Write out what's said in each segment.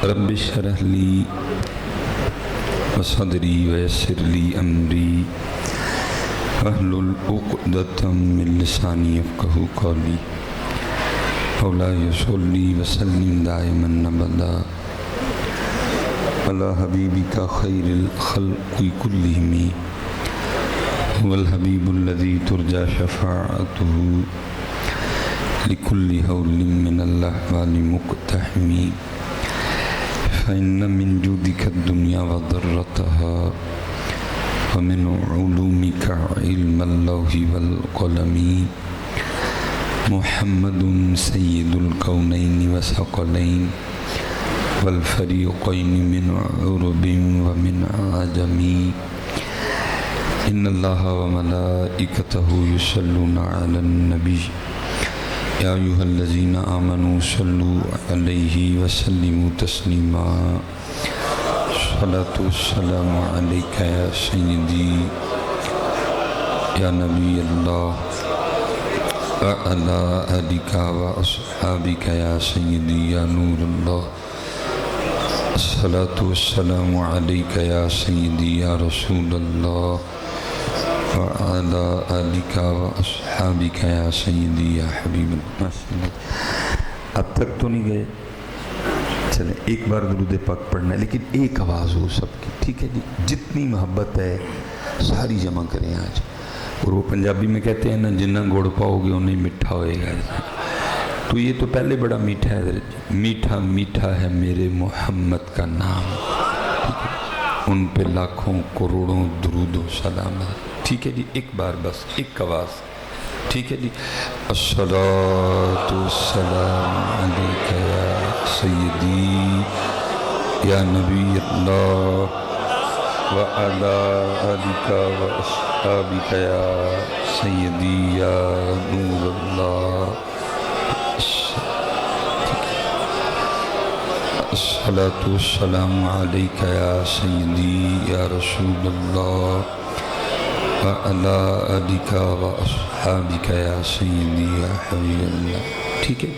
رب اشرح لی وصدری ویسر لی امری واحلل عقدۃ من لسانی یفقہوا قولی مولاي صلی وسلم دائما ابدا علی حبیبک خیر الخلق کلہم هو الحبیب الذی ترجى شفاعته لكل حول من الأحوال مقتحم فإن من جودك الدنيا وضرتها ومن علومك علم اللوح والقلم محمد سيد الكونين والثقلين والفريقين من عرب ومن عجم إن الله وملائكته يصلون على النبي يا أيها الذين آمنوا صلوا عليه وسلموا تسليما الصلاة والسلام عليك يا سيدي يا نبي الله وعلى آلك وأصحابك يا سيدي يا نور الله الصلاة والسلام عليك يا سيدي يا رسول الله وعلى آلك وأصحابك يا سيدي يا حبيب الله. اب تک تو نہیں گئے، چلیں ایک بار درود پاک پڑھنا ہے لیکن ایک آواز ہو سب کی، ٹھیک ہے جی؟ جتنی محبت ہے ساری جمع کریں آج. اور وہ پنجابی میں کہتے ہیں نا، جنہ گڑ پاؤ گے انہیں میٹھا ہوئے گا. تو یہ تو پہلے بڑا میٹھا ہے، میٹھا میٹھا ہے میرے محمد کا نام، ان پہ لاکھوں کروڑوں درود و سلام. ٹھیک ہے جی؟ ایک بار بس، ایک آواز، ٹھیک ہے جی؟ الصلاۃ والسلام علیک یا سیدی یا نبی اللہ وعلی آلک واصحابک یا سیدی یا نور اللہ. الصلاۃ والسلام علیک یا سیدی یا رسول اللہ وعلی آلک واصحابک یا سیدی یا حبیب اللہ. ٹھیک ہے؟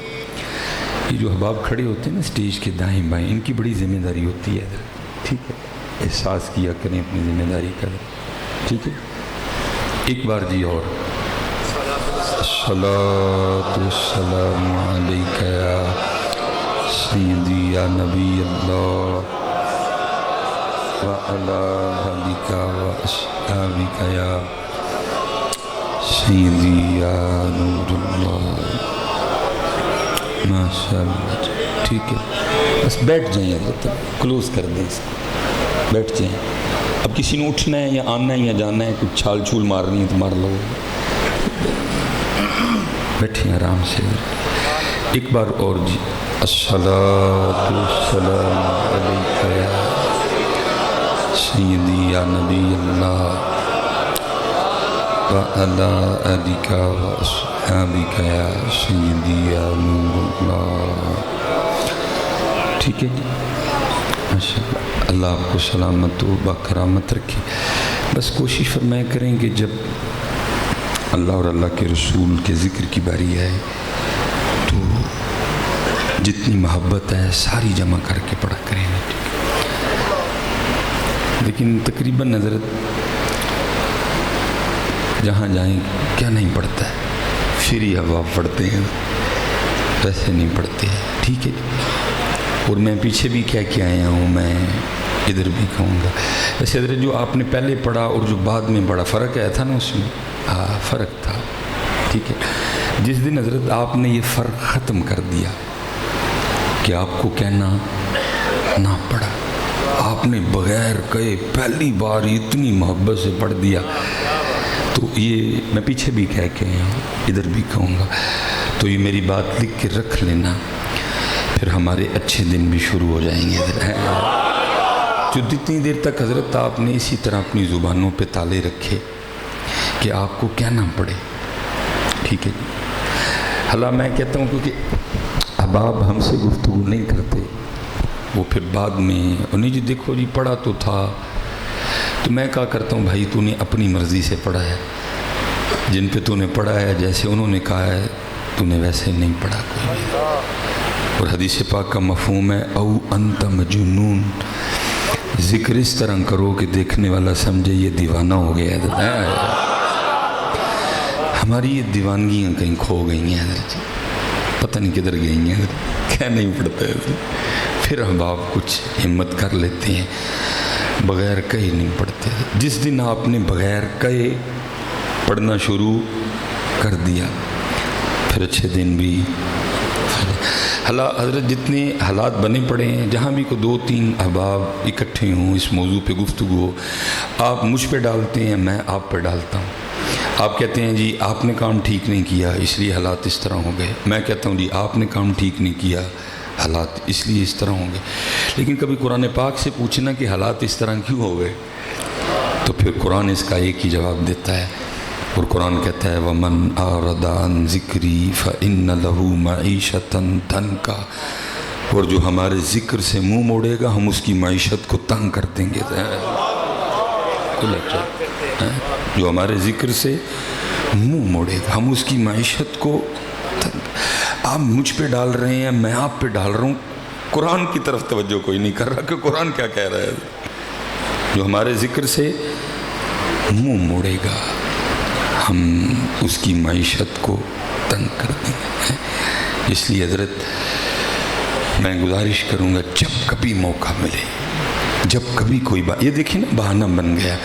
یہ جو احباب کھڑے ہوتے ہیں نا اسٹیج کے دائیں بائیں، ان کی بڑی ذمہ داری ہوتی ہے. ٹھیک ہے؟ احساس کیا کریں اپنی ذمہ داری کا. ٹھیک ہے؟ ایک بار جی اور الصلاۃ والسلام علیک یا سیدی یا نبی اللہ وعلی آلک واصحابک یا سیدی یا نور اللہ. ماشاء اللہ. ٹھیک ہے؟ بس بیٹھ جائیں، حضرت کلوز کر دیں، بیٹھ جائیں. اب کسی نے اٹھنا ہے یا آنا ہے یا جانا ہے، کچھ چھال چھول مارنی ہے تو مار لو. بیٹھیں آرام سے. ایک بار اور جی. الصلاۃ والسلام علیک یا سیدی یا نبی اللہ وعلی آلک واصحابک یا سیدی یا نور اللہ. ٹھیک ہے جی؟ ماشاء اللہ. اللہ آپ کو سلامت و باکرامت رکھے. بس کوشش فرمایا کریں کہ جب اللہ اور اللہ کے رسول کے ذکر کی باری آئے تو جتنی محبت ہے ساری جمع کر کے پڑھا کریں. لیکن تقریباً حضرت جہاں جائیں کیا نہیں پڑھتا ہے، فری ہوا پڑھتے ہیں، ویسے نہیں پڑھتے ہیں. ٹھیک ہے؟ اور میں پیچھے بھی کیا آیا ہوں، میں ادھر بھی کہوں گا. ویسے حضرت جو آپ نے پہلے پڑھا اور جو بعد میں پڑھا، فرق آیا تھا نا اس میں؟ ہاں فرق تھا. ٹھیک ہے؟ جس دن حضرت آپ نے یہ فرق ختم کر دیا کہ آپ کو کہنا نہ پڑھا، آپ نے بغیر کہے پہلی بار اتنی محبت سے پڑھ دیا، تو یہ میں پیچھے بھی کہہ کے آیا ہوں، ادھر بھی کہوں گا. تو یہ میری بات لکھ کے رکھ لینا، پھر ہمارے اچھے دن بھی شروع ہو جائیں گے. جو جتنی دیر تک حضرت آپ نے اسی طرح اپنی زبانوں پہ تالے رکھے کہ آپ کو کہنا پڑے. ٹھیک ہے جی؟ حالانکہ میں کہتا ہوں کیونکہ احباب ہم سے گفتگو نہیں کرتے، وہ پھر بعد میں انہیں جی دیکھو جی پڑھا تو تھا. تو میں کہا کرتا ہوں بھائی تو نے اپنی مرضی سے پڑھا ہے، جن پہ تو نے پڑھا ہے جیسے انہوں نے کہا ہے تو نے ویسے نہیں پڑھا. کوئی اور حدیث پاک کا مفہوم ہے او انت مجنون، ذکر اس طرح کرو کہ دیکھنے والا سمجھے یہ دیوانہ ہو گیا ہے۔ ہماری یہ دیوانگیاں کہیں کھو گئی ہیں حضرت جی، پتہ نہیں کدھر گئی ہیں حضرت، کیا نہیں پڑتا ہے حضرت۔ پھر ہم آپ کچھ ہمت کر لیتے ہیں، بغیر کہے نہیں پڑھتے۔ جس دن آپ نے بغیر کہے پڑھنا شروع کر دیا پھر اچھے دن بھی حضرت جتنے حالات بنے پڑے ہیں، جہاں بھی کو 2-3 احباب اکٹھے ہوں اس موضوع پہ گفتگو ہو، آپ مجھ پہ ڈالتے ہیں، میں آپ پہ ڈالتا ہوں۔ آپ کہتے ہیں جی آپ نے کام ٹھیک نہیں کیا اس لیے حالات اس طرح ہو گئے، میں کہتا ہوں جی آپ نے کام ٹھیک نہیں کیا حالات اس لیے اس طرح ہوں گے۔ لیکن کبھی قرآن پاک سے پوچھنا کہ حالات اس طرح کیوں ہو گئے، تو پھر قرآن اس کا ایک ہی جواب دیتا ہے، اور قرآن کہتا ہے وَمَنْ أَعْرَضَ عَنْ ذِكْرِي فَإِنَّ لَهُ مَعِيشَةً ضَنْكًا، اور جو ہمارے ذکر سے منہ موڑے گا ہم اس کی معیشت کو تنگ کر دیں گے۔ جو ہمارے ذکر سے منہ موڑے گا ہم اس کی معیشت کو تنگ۔ آپ مجھ پہ ڈال رہے ہیں، میں آپ پہ ڈال رہا ہوں، قرآن کی طرف توجہ کوئی نہیں کر رہا کہ قرآن کیا کہہ رہا ہے۔ جو ہمارے ذکر سے منہ موڑے گا ہم اس کی معیشت کو تنگ کر دیں گے۔ اس لیے حضرت میں گزارش کروں گا جب کبھی موقع ملے، جب کبھی کوئی بات، یہ دیکھیں نا بہانہ بن گیا،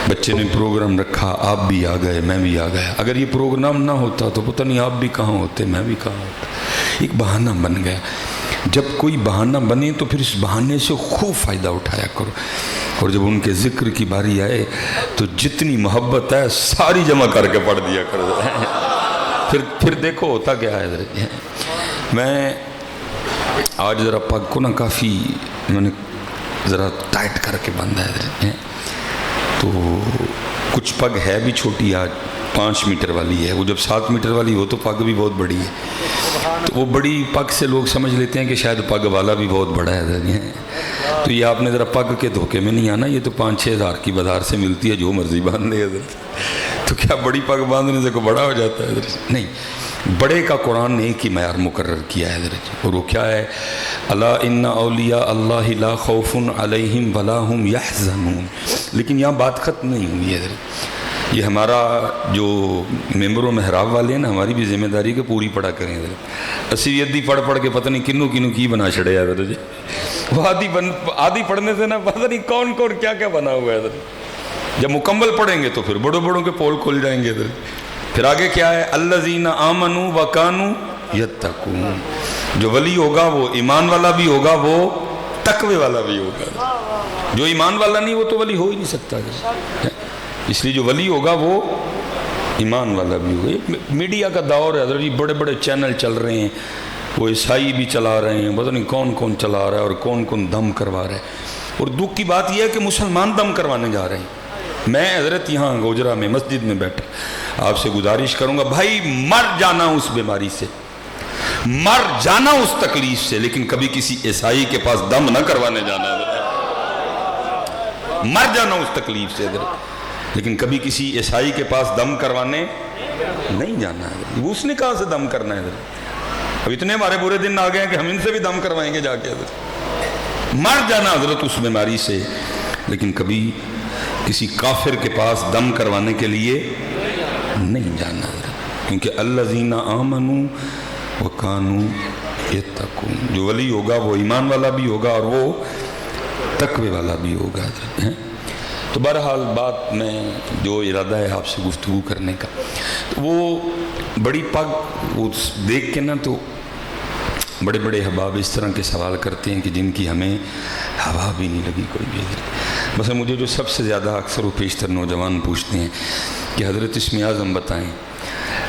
بچے نے پروگرام رکھا آپ بھی آ گئے میں بھی آ گیا، اگر یہ پروگرام نہ ہوتا تو پتہ نہیں آپ بھی کہاں ہوتے میں بھی کہاں ہوتا، ایک بہانہ بن گیا۔ جب کوئی بہانہ بنے تو پھر اس بہانے سے خوب فائدہ اٹھایا کرو، اور جب ان کے ذکر کی باری آئے تو جتنی محبت ہے ساری جمع کر کے پڑھ دیا کرو۔ پھر دیکھو ہوتا کیا ہے حضرت۔ میں آج ذرا پگ کو نا کافی میں نے ذرا ٹائٹ کر کے باندھا ہے حضرت، تو کچھ پگ ہے بھی چھوٹی، آج 5 میٹر والی ہے، وہ جب 7 میٹر والی ہو تو پگ بھی بہت بڑی ہے، تو وہ بڑی پگ سے لوگ سمجھ لیتے ہیں کہ شاید پگ والا بھی بہت بڑا ہے۔ تو یہ آپ نے ذرا پگ کے دھوکے میں نہیں آنا، یہ تو 5-6 ہزار کی بازار سے ملتی ہے، جو مرضی باندھ لے حضرت، تو کیا بڑی پگ باندھنے سے کوئی بڑا ہو جاتا ہے حضرت؟ نہیں، بڑے کا قرآن نے ایک ہی معیار مقرر کیا ہے حضرت، اور وہ کیا ہے؟ الا ان اولیاء اللہ لا خوف علیہم ولا هم یحزنون۔ لیکن یہاں بات ختم نہیں ہوئی ہے حضرت، یہ ہمارا جو ممبر و محراب والے ہیں نا، ہماری بھی ذمہ داری کہ پوری پڑھا کریں حضرت۔ اسی عدی پڑھ کے پتہ نہیں کنوں کی بنا چھڑے حضرت جی، وہ آدھی پڑھنے سے نا پتہ نہیں کون کیا بنا ہوا ہے حضرت۔ جب مکمل پڑھیں گے تو پھر بڑوں کے پول کھل جائیں گے حضرت۔ پھر آگے کیا ہے؟ الذین آمنوا وکانوا یتقون، جو ولی ہوگا وہ ایمان والا بھی ہوگا، وہ تقوی والا بھی ہوگا۔ جو ایمان والا نہیں وہ تو ولی ہو ہی نہیں سکتا، اس لیے جو ولی ہوگا وہ ایمان والا بھی ہوگا۔ میڈیا کا دور ہے حضرت، بڑے چینل چل رہے ہیں، وہ عیسائی بھی چلا رہے ہیں، پتہ نہیں کون چلا رہا ہے اور کون دم کروا رہا ہے، اور دکھ کی بات یہ ہے کہ مسلمان دم کروانے جا رہے ہیں۔ میں حضرت یہاں گوجرا میں مسجد میں بیٹھا آپ سے گزارش کروں گا بھائی مر جانا اس بیماری سے، مر جانا اس تکلیف سے، لیکن کبھی کسی عیسائی کے پاس دم نہ کروانے جانا ہے۔ مر جانا اس تکلیف سے حضرت، لیکن کبھی کسی عیسائی کے پاس دم کروانے نہیں جانا ہے۔ اس نے کہاں سے دم کرنا ہے حضرت؟ اب اتنے ہمارے برے دن آ گئے ہیں کہ ہم ان سے بھی دم کروائیں گے جا کے حضرت۔ مر جانا حضرت اس بیماری سے، لیکن کبھی کسی کافر کے پاس دم کروانے کے لیے نہیں جانا حضرت، کیونکہ الذین آمنوا وکانوا یتقون، جو ولی ہوگا وہ ایمان والا بھی ہوگا اور وہ تقوی والا بھی ہوگا حضرت۔ تو بہرحال بات میں جو ارادہ ہے آپ سے گفتگو کرنے کا، وہ بڑی پگ وہ دیکھ کے نا تو بڑے احباب اس طرح کے سوال کرتے ہیں کہ جن کی ہمیں ہوا بھی نہیں لگی کوئی بھی حضرت۔ بس مجھے جو سب سے زیادہ اکثر و بیشتر نوجوان پوچھتے ہیں کہ حضرت اسم اعظم بتائیں،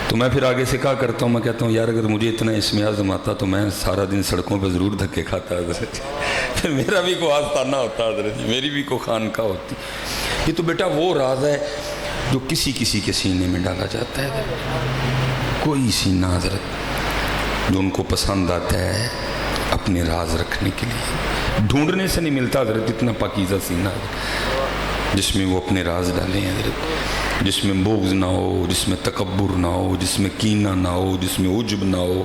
تو میں پھر آگے سے کہا کرتا ہوں، میں کہتا ہوں یار اگر مجھے اتنا اسم اعظم آتا تو میں سارا دن سڑکوں پہ ضرور دھکے کھاتا حضرت، پھر میرا بھی کوئی آستانہ ہوتا حضرت، میری بھی کوئی خانقاہ ہوتی۔ یہ تو بیٹا وہ راز ہے جو کسی کے سینے میں ڈالا جاتا ہے، کوئی سینہ حضرت جو ان کو پسند آتا ہے اپنے راز رکھنے کے لیے، ڈھونڈنے سے نہیں ملتا حضرت اتنا پاکیزہ سینہ جس میں وہ اپنے راز ڈالیں حضرت۔ جس میں بغض نہ ہو، جس میں تکبر نہ ہو، جس میں کینہ نہ ہو، جس میں عجب نہ ہو،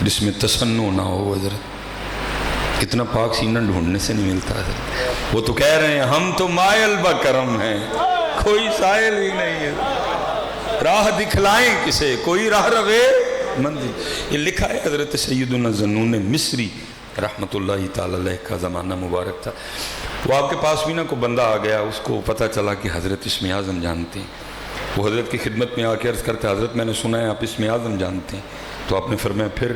جس میں تسنع نہ ہو۔ حضرت اتنا پاک سینہ ڈھونڈنے سے نہیں ملتا حضرت۔ وہ تو کہہ رہے ہیں ہم تو مائل بکرم ہیں، کوئی سائل ہی نہیں ہے، راہ دکھلائیں کسے، کوئی راہ روے منزل۔ یہ لکھا ہے حضرت سیدنا ذنون مصری رحمت اللہ تعالی علیہ کا زمانہ مبارک تھا۔ وہ آپ کے پاس بھی نا کوئی بندہ آ گیا، اس کو پتہ چلا کہ حضرت اسم اعظم جانتے ہیں۔ وہ حضرت کی خدمت میں آ کے عرض کرتے حضرت میں نے سنا ہے آپ اسم اعظم جانتے ہیں۔ تو آپ نے فرمایا پھر؟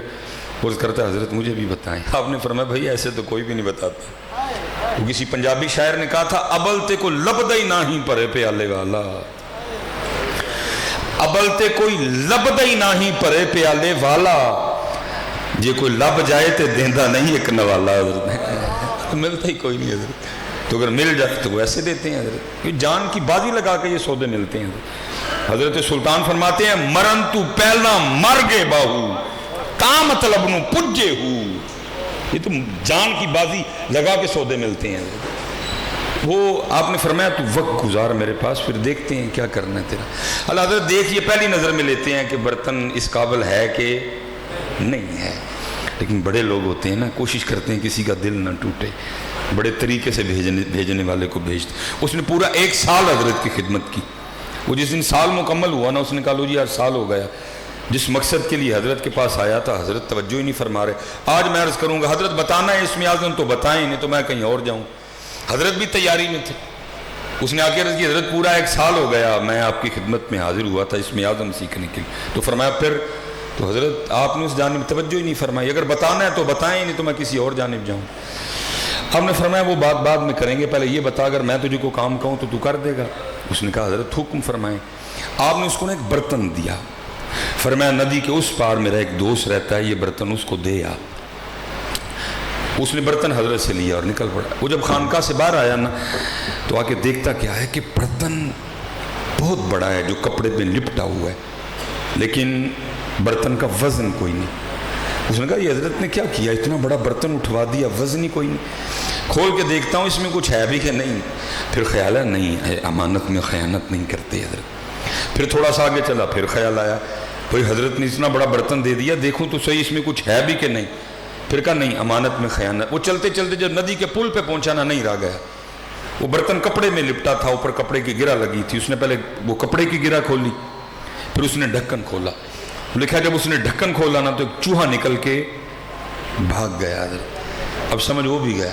عرض کرتا حضرت مجھے بھی بتائیں۔ آپ نے فرمایا بھائی ایسے تو کوئی بھی نہیں بتاتا۔ وہ کسی پنجابی شاعر نے کہا تھا ابل تے کو لبدہ ہی نہ ہی پرے پیالے والا، ابل تے کوئی لبدہ ہی نہ ہی پرے پیالے والا، جے کوئی لب جائے تے دیندہ نہیں ایک نوالا۔ حضرت ملتا ہی کوئی نہیں حضرت، تو اگر مل جائے تو وہ ایسے دیتے ہیں حضرت، یہ جان کی بازی لگا کے یہ سودے ملتے ہیں۔ حضرت سلطان فرماتے ہیں مرن تو پہلا مر گے باہو تا مطلب نو پجے ہو، یہ تو جان کی بازی لگا کے سودے ملتے ہیں حضرت۔ وہ آپ نے فرمایا تو وقت گزار میرے پاس، پھر دیکھتے ہیں کیا کرنا ہے تیرا۔ اللہ حضرت دیکھیے پہلی نظر میں لیتے ہیں کہ برتن اس قابل ہے کہ نہیں ہے، لیکن بڑے لوگ ہوتے ہیں نا کوشش کرتے ہیں کسی کا دل نہ ٹوٹے، بڑے طریقے سے بھیجنے والے کو بھیجتے۔ اس نے پورا 1 سال حضرت کی خدمت کی۔ وہ جس دن سال مکمل ہوا نا، اس نے کہا لو جی آج سال ہو گیا، جس مقصد کے لیے حضرت کے پاس آیا تھا حضرت توجہ ہی نہیں فرما رہے۔ آج میں عرض کروں گا حضرت بتانا ہے اسم اعظم تو بتائیں، نہیں تو میں کہیں اور جاؤں۔ حضرت بھی تیاری میں تھے۔ اس نے آ کے عرض کی حضرت پورا 1 سال ہو گیا میں آپ کی خدمت میں حاضر ہوا تھا اسم اعظم سیکھنے کے لیے۔ تو فرمایا پھر؟ تو حضرت آپ نے اس جانب توجہ ہی نہیں فرمائی، اگر بتانا ہے تو بتائیں، نہیں تو میں کسی اور جانب جاؤں۔ آپ نے فرمایا وہ بات بعد میں کریں گے، پہلے یہ بتا اگر میں تجھے کو کام کہوں تو کر دے گا؟ اس نے کہا حضرت حکم فرمائیں۔ آپ نے اس کو نا ایک برتن دیا، فرمایا ندی کے اس پار میرا ایک دوست رہتا ہے، یہ برتن اس کو دے آ۔ اس نے برتن حضرت سے لیا اور نکل پڑا۔ وہ جب خانقاہ سے باہر آیا نا تو آ کے دیکھتا کیا ہے کہ برتن بہت بڑا ہے جو کپڑے پہ لپٹا ہوا ہے، لیکن برتن کا وزن کوئی نہیں۔ اس نے کہا یہ حضرت نے کیا کیا، اتنا بڑا برتن اٹھوا دیا، وزن ہی کوئی نہیں۔ کھول کے دیکھتا ہوں اس میں کچھ ہے بھی کہ نہیں، پھر خیال ہے نہیں، امانت میں خیانت نہیں کرتے حضرت۔ پھر تھوڑا سا آگے چلا، پھر خیال آیا بھئی حضرت نے اتنا بڑا برتن دے دیا، دیکھوں تو صحیح اس میں کچھ ہے بھی کہ نہیں، پھر کہا نہیں امانت میں خیانت۔ وہ چلتے چلتے جب ندی کے پل پہ پہنچا نا نہیں رہ گیا، وہ برتن کپڑے میں لپٹا تھا، اوپر کپڑے کی گرہ لگی تھی۔ اس نے پہلے وہ کپڑے کی گرہ کھولی، پھر اس نے ڈھکن کھولا۔ لکھا جب اس نے ڈھکن کھولا نا تو ایک چوہا نکل کے بھاگ گیا حضرت۔ اب سمجھ وہ بھی گیا،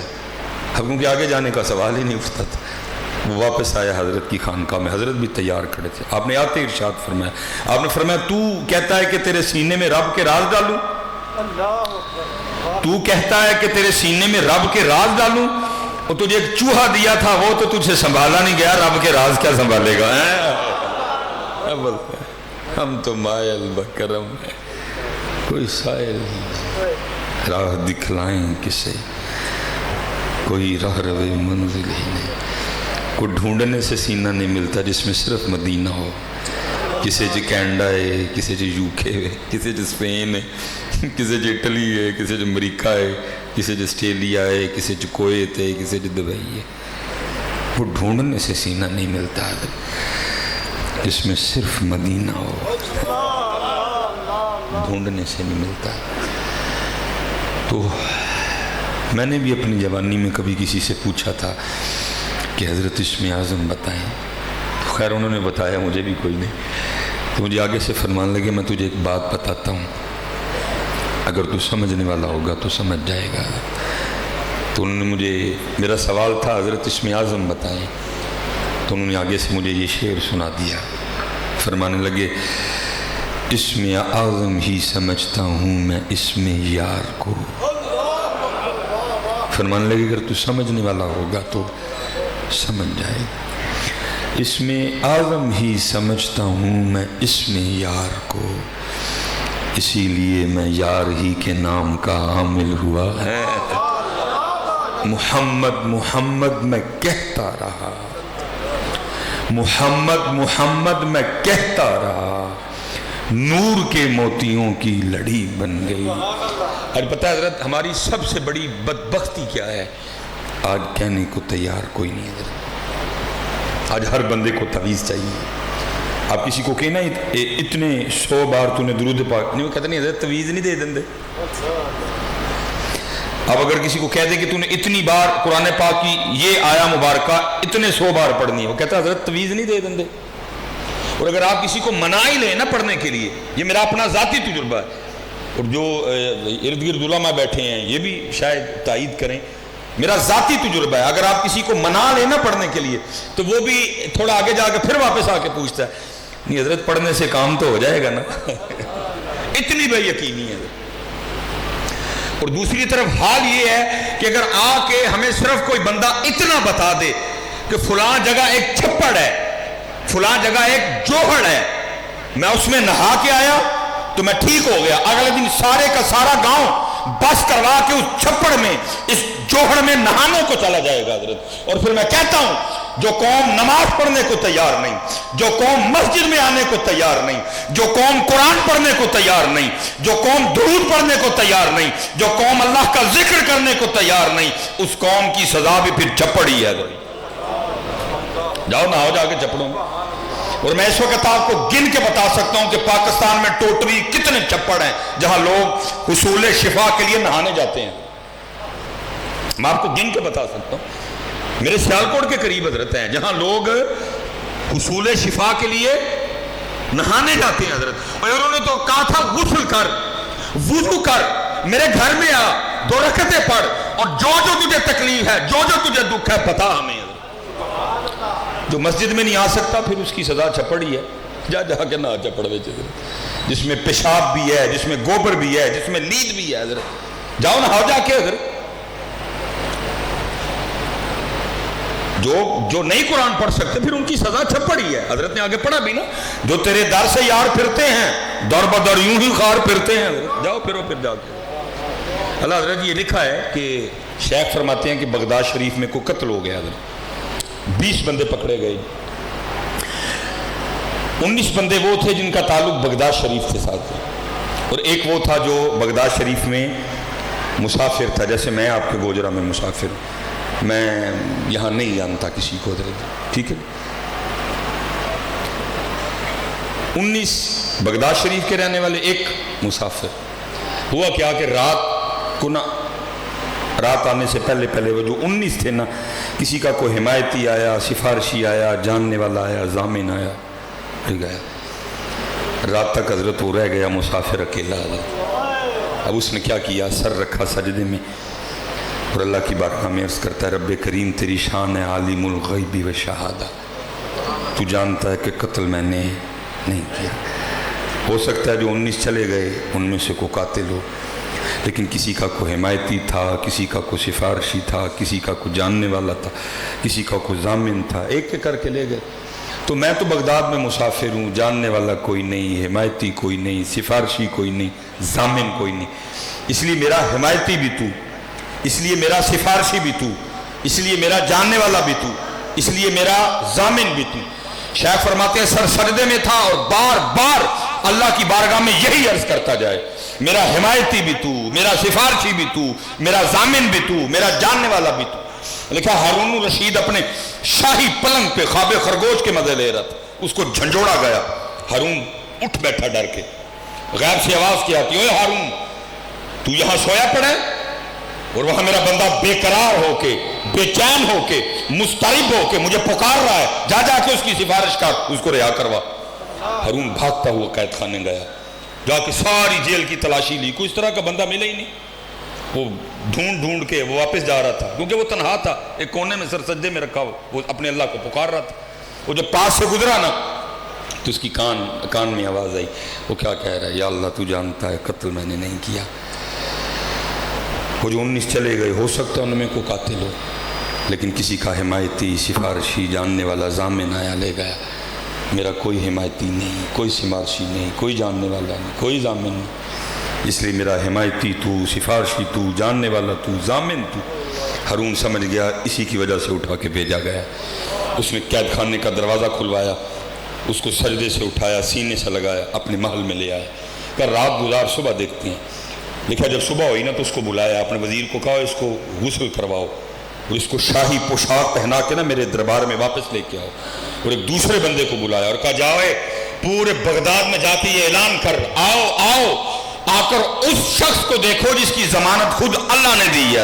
اب کیونکہ آگے جانے کا سوال ہی نہیں اٹھتا تھا۔ وہ واپس آیا حضرت کی خانقاہ میں، حضرت بھی تیار کھڑے تھے۔ آپ نے آتے ارشاد فرمایا، آپ نے فرمایا تو کہتا ہے کہ تیرے سینے میں رب کے راز ڈالوں، تو کہتا ہے کہ تیرے سینے میں رب کے راز ڈالوں، اور تجھے ایک چوہا دیا تھا وہ تو تجھے سنبھالا نہیں گیا، رب کے راز کیا سنبھالے گا؟ ہم تو مائل بکرم ہے، کوئی سائل نہیں، راہ دکھلائیں کسے، کوئی راہ روے منزل ہی نہیں۔ کوئی ڈھونڈنے سے سینہ نہیں ملتا جس میں صرف مدینہ ہو۔ کسی چ کینیڈا ہے، کسی چ یوکے ہے، کسی چ اسپین ہے، کسی چ اٹلی ہے، کسی چ امریکہ ہے، کسی چ آسٹریلیا ہے، کسی چ کویت ہے، کسی چ دبئی ہے۔ وہ ڈھونڈنے سے سینہ نہیں ملتا جس میں صرف مدینہ ہو، ڈھونڈنے سے نہیں ملتا۔ تو میں نے بھی اپنی جوانی میں کبھی کسی سے پوچھا تھا کہ حضرت اسم اعظم بتائیں، خیر انہوں نے بتایا، مجھے بھی کوئی نہیں۔ تو مجھے آگے سے فرمان لگے میں تجھے ایک بات بتاتا ہوں، اگر تو سمجھنے والا ہوگا تو سمجھ جائے گا۔ تو انہوں نے مجھے، میرا سوال تھا حضرت اسم اعظم بتائیں، تو انہوں نے آگے سے مجھے یہ شعر سنا دیا۔ فرمانے لگے اسم اعظم ہی سمجھتا ہوں میں اسم یار کو۔ فرمانے لگے اگر تو سمجھنے والا ہوگا تو سمجھ جائے گا۔ اسم اعظم ہی سمجھتا ہوں میں اسم یار کو، اسی لیے میں یار ہی کے نام کا عامل ہوا ہے۔ محمد محمد میں کہتا رہا، محمد محمد میں کہتا رہا، نور کے موتیوں کی لڑی بن گئی۔ اور پتہ ہے حضرت ہماری سب سے بڑی بدبختی کیا ہے؟ آج کہنے کو تیار کوئی نہیں حضرت۔ آج ہر بندے کو تعویذ چاہیے، آپ کسی کو کہنا اتنے 100 بار تو نے درود پاک نہیں، وہ کہتے نہیں حضرت تویز نہیں دے دیں دے. اب اگر کسی کو کہہ دے کہ تو نے اتنی بار قرآن پاک کی یہ آیا مبارکہ اتنے 100 بار پڑھنی ہے، وہ کہتا ہے حضرت تویز نہیں دے دیں دے. اور اگر آپ کسی کو منا ہی لیں نا پڑھنے کے لیے، یہ میرا اپنا ذاتی تجربہ ہے، اور جو ارد گرد علماء بیٹھے ہیں یہ بھی شاید تائید کریں، میرا ذاتی تجربہ ہے، اگر آپ کسی کو منا لیں نا پڑھنے کے لیے تو وہ بھی تھوڑا آگے جا کے پھر واپس آ کے پوچھتا ہے نہیں حضرت پڑھنے سے کام تو ہو جائے گا نا. اتنی بے یقینی ہے. اور دوسری طرف حال یہ ہے کہ اگر آ کے ہمیں صرف کوئی بندہ اتنا بتا دے کہ فلاں جگہ ایک چھپڑ ہے، فلاں جگہ ایک جوہڑ ہے، میں اس میں نہا کے آیا تو میں ٹھیک ہو گیا، اگلے دن سارے کا سارا گاؤں بس کروا کے اس چھپڑ میں اس جوہڑ میں نہانے کو چلا جائے گا حضرت. اور پھر میں کہتا ہوں جو قوم نماز پڑھنے کو تیار نہیں، جو قوم مسجد میں آنے کو تیار نہیں، جو قوم قرآن پڑھنے کو تیار نہیں، جو قوم درود پڑھنے کو تیار نہیں، جو قوم اللہ کا ذکر کرنے کو تیار نہیں، اس قوم کی سزا بھی پھر چھپڑ ہی ہے. جاؤ نہ ہو جا کے چھپڑوں. اور میں اس وقت آپ کو گن کے بتا سکتا ہوں کہ پاکستان میں ٹوٹلی کتنے چھپڑ ہیں جہاں لوگ حصول شفا کے لیے نہانے جاتے ہیں. میں آپ کو گن کے بتا سکتا ہوں. میرے سیالکوٹ کے قریب حضرت ہیں جہاں لوگ حصول شفا کے لیے نہانے جاتے ہیں حضرت. اور انہوں نے تو کہا تھا غسل کر، وضو کر، میرے گھر میں آ، 2 رکعتیں پڑھ، اور جو جو تجھے تکلیف ہے، جو جو تجھے دکھ ہے بتا ہمیں. جو مسجد میں نہیں آ سکتا پھر اس کی سزا چھپڑ ہی ہے. جا جا کے نہ چھپڑ میں جس میں پیشاب بھی ہے، جس میں گوبر بھی ہے، جس میں لید بھی ہے حضرت. جاؤ نہ ہو جا کے حضرت. جو نہیں قرآن پڑھ سکتے پھر ان کی سزا چھپڑ ہی ہے. حضرت نے آگے پڑھا بھی نا، جو تیرے در سے یار پھرتے ہیں دور بدور یوں ہی خار پھرتے ہیں. حضرت جاؤ پھرو پھر جاؤ. اللہ حضرت یہ لکھا ہے کہ شیخ فرماتے ہیں کہ بغداد شریف میں کوئی قتل ہو گیا حضرت. 20 بندے پکڑے گئے. 19 بندے وہ تھے جن کا تعلق بغداد شریف کے ساتھ تھا، اور ایک وہ تھا جو بغداد شریف میں مسافر تھا. جیسے میں آپ کے گوجرا میں مسافر ہوں، میں یہاں نہیں جانتا کسی کو حضرت، ٹھیک ہے. 19 بغداد شریف کے رہنے والے، ایک مسافر. ہوا کیا کہ رات آنے سے پہلے وہ جو 19 تھے نا، کسی کا کوئی حمایتی آیا، سفارشی آیا، جاننے والا آیا، ضامن آیا، پھر گیا. رات تک حضرت وہ رہ گیا مسافر اکیلا حضرت. اب اس نے کیا کیا، سر رکھا سجدے میں اور اللہ کی بارگاہ میں عرض کرتا ہے رب کریم تیری شان ہے عالم الغیب و شہادہ، تو جانتا ہے کہ قتل میں نے نہیں کیا. ہو سکتا ہے جو 19 چلے گئے ان میں سے کوئی قاتل ہو، لیکن کسی کا کوئی حمایتی تھا، کسی کا کوئی سفارشی تھا، کسی کا کوئی جاننے والا تھا، کسی کا کوئی ضامن تھا، ایک ایک کر کے لے گئے. تو میں تو بغداد میں مسافر ہوں، جاننے والا کوئی نہیں، حمایتی کوئی نہیں، سفارشی کوئی نہیں، ضامن کوئی نہیں. اس لیے میرا حمایتی بھی تو، اس لیے میرا سفارشی بھی تو، اس لیے میرا جاننے والا بھی تو، اس لیے میرا ضامن بھی تو. شیخ فرماتے ہیں سر سجدے میں تھا اور بار بار اللہ کی بارگاہ میں یہی عرض کرتا جائے میرا حمایتی بھی تو، میرا سفارشی بھی تو، میرا ضامن بھی تو، میرا جاننے والا بھی تو. لکھا ہارون رشید اپنے شاہی پلنگ پہ خواب خرگوش کے مزے لے رہا تھا، اس کو جھنجھوڑا گیا. ہارون اٹھ بیٹھا ڈر کے. غیب سے آواز کی آتی، اوے ہارون تو یہاں سویا پڑا ہے اور وہاں میرا بندہ بے قرار ہو کے، بے چین ہو کے، مضطرب ہو کے مجھے پکار رہا ہے، جا جا کے اس کی سفارش کر، اس کو رہا کروا. ہارون بھاگتا ہوا قید خانے گیا، جا کے ساری جیل کی تلاشی لی، کوئی اس طرح کا بندہ ملے ہی نہیں. وہ ڈھونڈ کے وہ واپس جا رہا تھا کیونکہ وہ تنہا تھا، ایک کونے میں سر سجدے میں رکھا وہ اپنے اللہ کو پکار رہا تھا. وہ جب پاس سے گزرا نا تو اس کی کان میں آواز آئی. وہ کیا کہہ رہا ہے، یا اللہ تو جانتا ہے قتل میں نے نہیں کیا. وہ جو 19 چلے گئے ہو سکتا ہے ان میں کوئی قاتل ہو، لیکن کسی کا حمایتی، سفارشی، جاننے والا ضامن آیا لے گیا. میرا کوئی حمایتی نہیں، کوئی سفارشی نہیں، کوئی جاننے والا نہیں، کوئی ضامن نہیں. اس لیے میرا حمایتی تو، سفارشی تو، جاننے والا تو، ضامن تو. ہارون سمجھ گیا اسی کی وجہ سے اٹھا کے بھیجا گیا. اس نے قید خانے کا دروازہ کھلوایا، اس کو سجدے سے اٹھایا، سینے سے لگایا، اپنے محل میں لے آیا. کہ رات گزار صبح دیکھتے ہیں. لکھا جب صبح ہوئی نا تو اس کو بلایا، اپنے وزیر کو کہا اس کو غسل کرواؤ اور اس کو شاہی پوشاک پہنا کے نا میرے دربار میں واپس لے کے آؤ. اور ایک دوسرے بندے کو بلایا اور کہا جاؤ پورے بغداد میں جاتی ہے اعلان کر آؤ آؤ آ کر اس شخص کو دیکھو جس کی ضمانت خود اللہ نے دی ہے.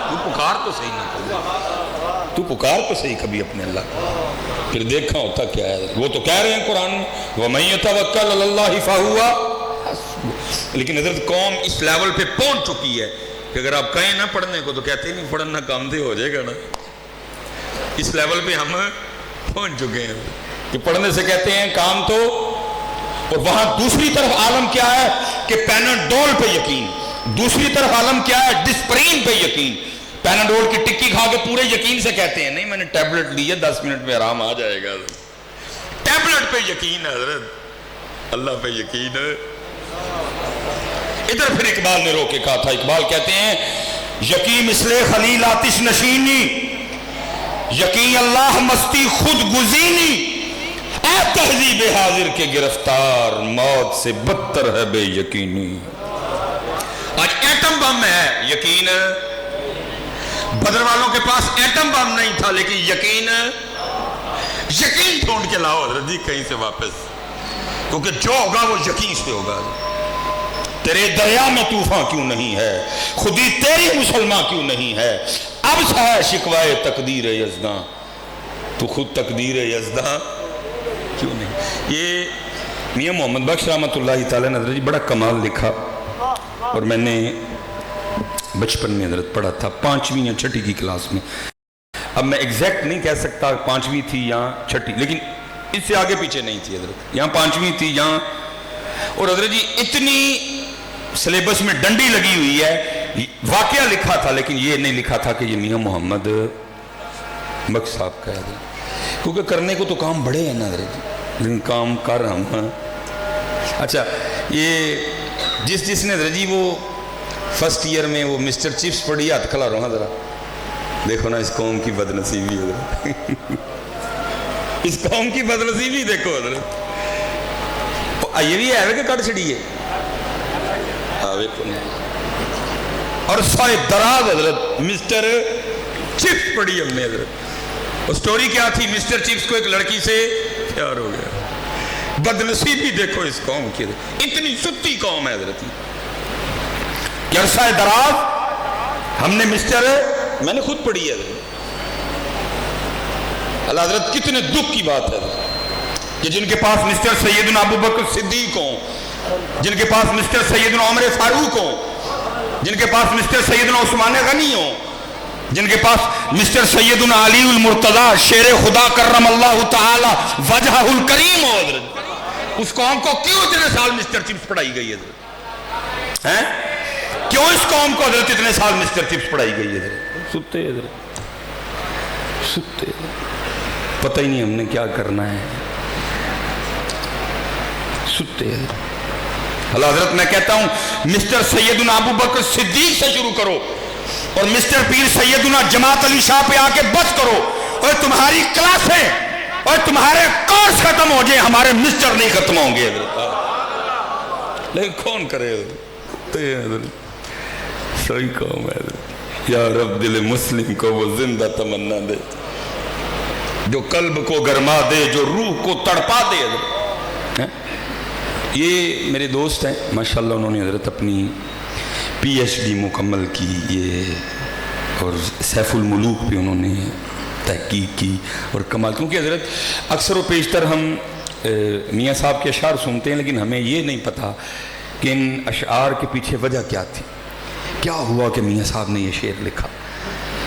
تو پکار تو صحیح نہ کبھی، تو پکار تو صحیح کبھی اپنے اللہ کو، پھر دیکھا ہوتا کیا ہے. وہ تو کہہ رہے ہیں قرآن میں وَمَن يَتَوَكَّلْ عَلَى اللَّهِ فَهُوَ، لیکن حضرت قوم اس لیول پہ پہنچ چکی ہے کہ اگر آپ کہیں نہ پڑھنے کو تو کہتے نہیں پڑھنا کام دے ہو جائے گا نا. اس لیول پہ ہم پہنچ چکے ہیں کہ پڑھنے سے کہتے ہیں کام تو. اور وہاں دوسری طرف عالم کیا ہے کہ پیناڈول پہ یقین، دوسری طرف عالم کیا ہے ڈسپرین پہ یقین. پیناڈول کی ٹکی کھا کے پورے یقین سے کہتے ہیں نہیں میں نے ٹیبلٹ لی ہے 10 منٹ میں آرام آ جائے گا. ٹیبلٹ پہ یقین ہے حضرت، اللہ پہ یقین ہے. ادھر پھر اقبال نے رو کے کہا تھا، اقبال کہتے ہیں یقین مثل خلیل آتش نشینی، یقین اللہ مستی خود گزینی، اے تہذیب حاضر کے گرفتار موت سے بدتر ہے بے یقینی. آج ایٹم بم ہے یقین، بدر والوں کے پاس ایٹم بم نہیں تھا لیکن یقین ڈھونڈ کے لاؤ حضرت جی کہیں سے واپس، کیونکہ جو ہوگا وہ یقین سے ہوگا. تیرے دریا میں طوفان کیوں نہیں ہے، خودی تیری مسلمان کیوں نہیں ہے، اب سا ہے شکوائے تقدیر یزداں، تو خود تقدیر یزداں کیوں نہیں. یہ میاں محمد بخش رحمۃ اللہ تعالیٰ نے حضرت جی بڑا کمال لکھا، اور میں نے بچپن میں حضرت پڑھا تھا 5ویں یا 6ٹھی کی کلاس میں. اب میں ایگزیکٹ نہیں کہہ سکتا 5ویں تھی یا 6ٹھی، لیکن اس سے آگے پیچھے نہیں تھی حضرت، یہاں 5ویں تھی یہاں. اور حضرت جی اتنی سلیبس میں ڈنڈی لگی ہوئی ہے، واقعہ لکھا تھا لیکن یہ نہیں لکھا تھا کہ یہ میاں محمد بخش صاحب کا ہے حضرت، کیونکہ کرنے کو تو کام بڑے ہیں نا حضرت جی، لیکن کام کر ہم. اچھا یہ جس نے حضرت جی وہ فرسٹ ایئر میں وہ مسٹر چپس پڑھی ہاتھ کھلا رہا ذرا دیکھو نا اس قوم کی بد نصیبی حضرت اس قوم کی بد نصیبی دیکھو حضرت. یہ بھی ہے کہ کٹ چھڑی ہے اور سائے دراز حضرت مسٹر چپس پڑھی ہم نے حضرت. اور سٹوری کیا تھی، مسٹر چپس کو ایک لڑکی سے پیار ہو گیا. بد نصیبی دیکھو اس قوم کی، اتنی ستی قوم ہے حضرت کہ عرصہ دراز ہم نے میں نے خود پڑھی ہے حضرت. اللہ حضرت کتنے دکھ کی بات ہے کہ جن کے پاس مسٹر سیدنا ابو بکر صدیق ہوں، جن کے پاس مسٹر سیدنا عمر فاروق ہوں، جن کے پاس مسٹر سیدنا عثمان غنی ہوں، جن کے پاس مسٹر سیدنا علی المرتضی شیر خدا کرم اللہ تعالی وجہہ الکریم ہو حضرت. اس قوم کو کیوں اتنے سال مسٹر چپس پڑھائی گئی حضرت؟ کیوں اس قوم کو حضرت اتنے سال مسٹر چپس پڑھائی گئی حضرت؟ ستے حضرت، ستے، پتہ ہی نہیں ہم نے کیا کرنا ہے، ستے حضرت. اللہ حضرت میں کہتا ہوں مسٹر سیدنا ابو بکر صدیق سے شروع کرو اور مسٹر پیر سیدنا جماعت علی شاہ پہ آ کے بس کرو، اور تمہاری کلاسیں اور تمہارے کورس ختم ہو جائیں، ہمارے مسٹر نہیں ختم ہوں گے حضرت. لیکن کون کرے حضرت؟ صحیح قوم ہے حضرت. یا رب دل مسلم کو وہ زندہ تمنا دے، جو قلب کو گرما دے، جو روح کو تڑپا دے حضرت. یہ میرے دوست ہیں ماشاءاللہ، انہوں نے حضرت اپنی PhD مکمل کی یہ، اور سیف الملوک پہ انہوں نے تحقیق کی اور کمال. کیونکہ حضرت اکثر و بیشتر ہم میاں صاحب کے اشعار سنتے ہیں لیکن ہمیں یہ نہیں پتہ کہ ان اشعار کے پیچھے وجہ کیا تھی، کیا ہوا کہ میاں صاحب نے یہ شعر لکھا،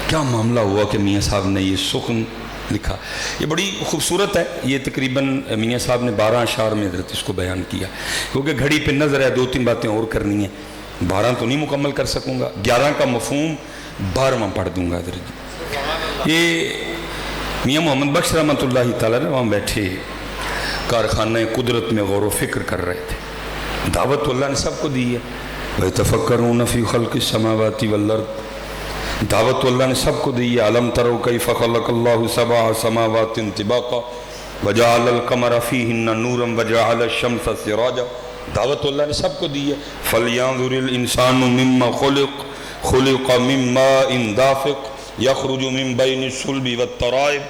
کیا معاملہ ہوا کہ میاں صاحب نے یہ سخن لکھا. یہ بڑی خوبصورت ہے. یہ تقریباً میاں صاحب نے 12 اشعار میں حضرت اس کو بیان کیا، کیونکہ گھڑی پہ نظر ہے 2-3 باتیں اور کرنی ہیں، 12 تو نہیں مکمل کر سکوں گا، 11 کا مفہوم 12واں پڑھ دوں گا حضرت جی. یہ میاں محمد بخش رحمۃ اللہ تعالیٰ نے وہاں بیٹھے کارخانہ قدرت میں غور و فکر کر رہے تھے. دعوت اللہ نے سب کو دی ہے، وَيَتَفَكَّرُونَ فِي خَلْقِ السَّمَاوَاتِ وَالْأَرْضِ، دعوت اللہ نے سب کو دی ہے. أَلَمْ تَرَوْا كَيْفَ خَلَقَ اللَّهُ سَبْعَ سَمَاوَاتٍ طِبَاقًا وَجَعَلَ الْقَمَرَ فِيهِنَّ نُورًا وَجَعَلَ الشَّمْسَ سِرَاجًا. دعوت اللہ نے سب کو دی ہے. فَلْيَنظُرِ الْإِنسَانُ مِمَّا خُلِقَ مِن مَّاءٍ دَافِقٍ يَخْرُجُ مِن بَيْنِ الصُّلْبِ وَالتَّرَائِبِ.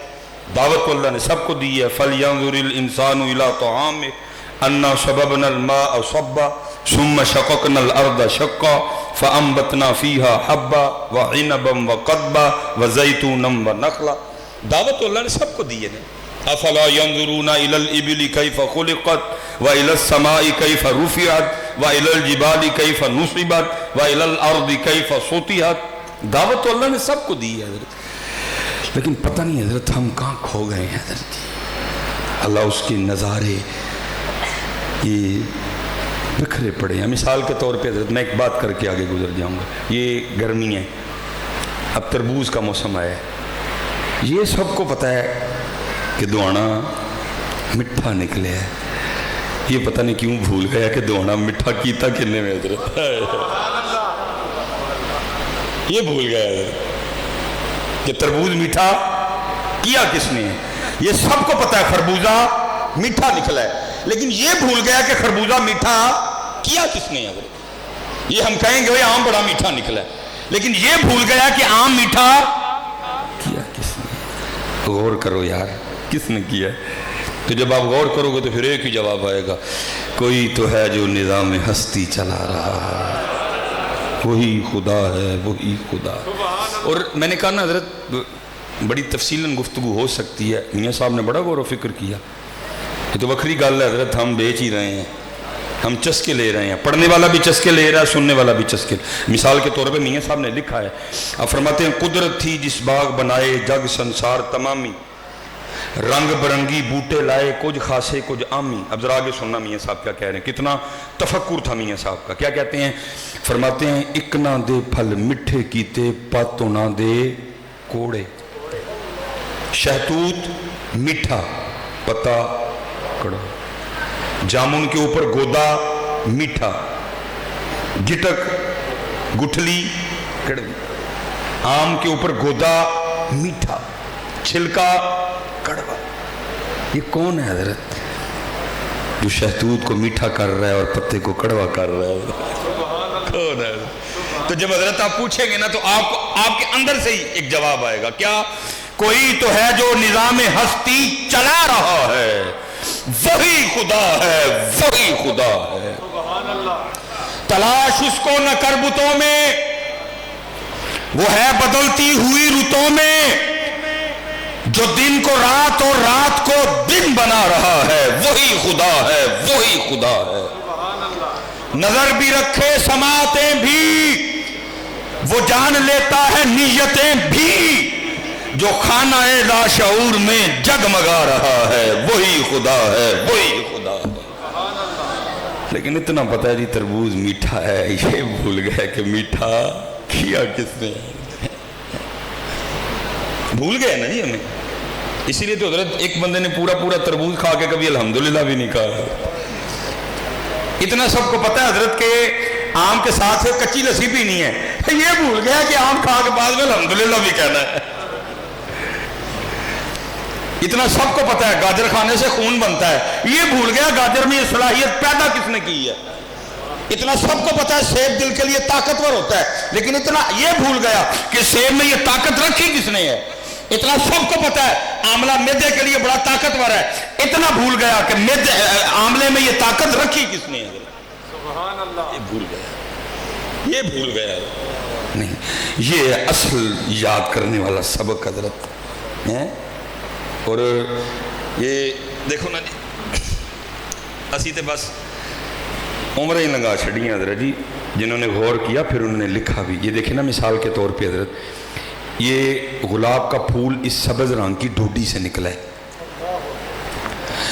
دعوت تو اللہ نے سب کو دی ہے. فَلْيَنظُرِ الْإِنسَانُ إِلَىٰ طَعَامِهِ أَنَّا صَبَبْنَا الْمَاءَ صَبًّا ثُمَّ شَقَقْنَا الْأَرْضَ شَقًّا فَأَنبَتْنَا فِيهَا حَبًّا وَعِنَبًا وَقَضْبًا وَزَيْتُونًا وَنَخْلًا. دعوت تو اللہ نے سب کو دی ہے. افلا ينظرون الى الابل كيف خلقت والى السماء كيف رفعت والى الجبال كيف نصبت والى الارض كيف سطحت. دعوت تو اللہ نے سب کو دی ہے حضرت، لیکن پتہ نہیں حضرت ہم کہاں کھو گئے ہیں حضرت. اللہ اس کے نظارے یہ بکھرے پڑے ہیں. مثال کے طور پہ حضرت میں ایک بات کر کے آگے گزر جاؤں گا. یہ گرمی ہے، اب تربوز کا موسم آیا ہے. یہ سب کو پتہ ہے کہ دوانا مٹھا نکلے ہے. یہ پتہ نہیں کیوں بھول گیا کہ دوانا مٹھا کیتا کنے میں حضرت. یہ بھول گیا حضرت کہ تربوز میٹھا کیا کس نے ہے. یہ سب کو پتہ ہے خربوزہ میٹھا نکلا ہے، لیکن یہ بھول گیا کہ خربوزہ میٹھا کیا کس نے حضرت. یہ ہم کہیں گے آم بڑا میٹھا نکلا ہے، لیکن یہ بھول گیا کہ آم میٹھا کیا کس نے. غور کرو یار کس نے کیا ہے. تو جب آپ غور کرو گے تو پھر ایک ہی جواب آئے گا، کوئی تو ہے جو نظام ہستی چلا رہا ہے، وہی خدا ہے، وہی خدا. اور میں نے کہا نا حضرت بڑی تفصیلاً گفتگو ہو سکتی ہے. میاں صاحب نے بڑا غور و فکر کیا. یہ تو وکری گل ہے حضرت، ہم بیچ ہی رہے ہیں، ہم چسکے لے رہے ہیں. پڑھنے والا بھی چسکے لے رہا ہے، سننے والا بھی چسکے. مثال کے طور پہ میاں صاحب نے لکھا ہے، آپ فرماتے ہیں قدرت تھی جس باغ بنائے جگ سنسار تمامی، رنگ برنگی بوٹے لائے کچھ خاصے کچھ عامی. اب ذرا آگے سننا میاں صاحب کیا کہہ رہے ہیں. کتنا تفکر تھا میاں صاحب کا. کیا کہتے ہیں؟ فرماتے ہیں ایک نہ دے پھل میٹھے کیتے پتوں نہ دے کوڑے. شہتوت میٹھا پتا کڑوا، جامن کے اوپر گودا میٹھا، گٹک گٹھلی کڑوی. آم کے اوپر گودا میٹھا، چھلکا کڑوا. یہ کون ہے حضرت جو شہتوت کو میٹھا کر رہا ہے اور پتے کو کڑوا کر رہا ہے؟ کون ہے؟ تو جب حضرت آپ پوچھیں گے نا تو آپ کے اندر سے ہی ایک جواب آئے گا. کیا؟ کوئی تو ہے جو نظام ہستی چلا رہا ہے، وہی خدا ہے، وہی خدا ہے. تلاش اس کو نہ کر بتوں میں، وہ ہے بدلتی ہوئی رتوں میں، جو دن کو رات اور رات کو دن بنا رہا ہے، وہی خدا ہے، وہی خدا ہے. نظر بھی رکھے سماعتیں بھی، وہ جان لیتا ہے نیتیں بھی، جو خانہ لاشعور میں جگمگا رہا ہے، وہی خدا ہے، وہی خدا ہے. لیکن اتنا پتہ ہے جی تربوز میٹھا ہے، یہ بھول گیا کہ میٹھا کیا کس نے. بھول گئے نا جی ہمیں. اسی لیے تو حضرت ایک بندے نے پورا تربوز کھا کے کبھی الحمدللہ بھی نہیں کہا. اتنا سب کو پتہ ہے حضرت کہ آم کے ساتھ سے کچی لسی پینی ہے. یہ بھول گیا کہ آم کھا کے بعد میں الحمدللہ بھی کہنا ہے. اتنا سب کو پتہ ہے گاجر کھانے سے خون بنتا ہے. یہ بھول گیا گاجر میں یہ صلاحیت پیدا کس نے کی ہے. اتنا سب کو پتہ ہے سیب دل کے لیے طاقتور ہوتا ہے، لیکن اتنا یہ بھول گیا کہ سیب میں یہ طاقت رکھی کس نے ہے. اتنا سب کو پتہ ہے آملہ معدے کے لیے بڑا طاقتور ہے، اتنا بھول گیا کہ آملے میں یہ طاقت رکھی کس نے ہے. سبحان اللہ. یہ بھول گیا، یہ بھول گیا. نہیں، یہ اصل یاد کرنے والا سبق حضرت ہے. اور یہ دیکھو نا جی، اسی تے بس عمریں ہی لگا چھڑیاں حضرت جی. جنہوں نے غور کیا پھر انہوں نے لکھا بھی. یہ دیکھیں نا مثال کے طور پہ حضرت، یہ گلاب کا پھول اس سبز رنگ کی ڈوڈی سے نکلا ہے.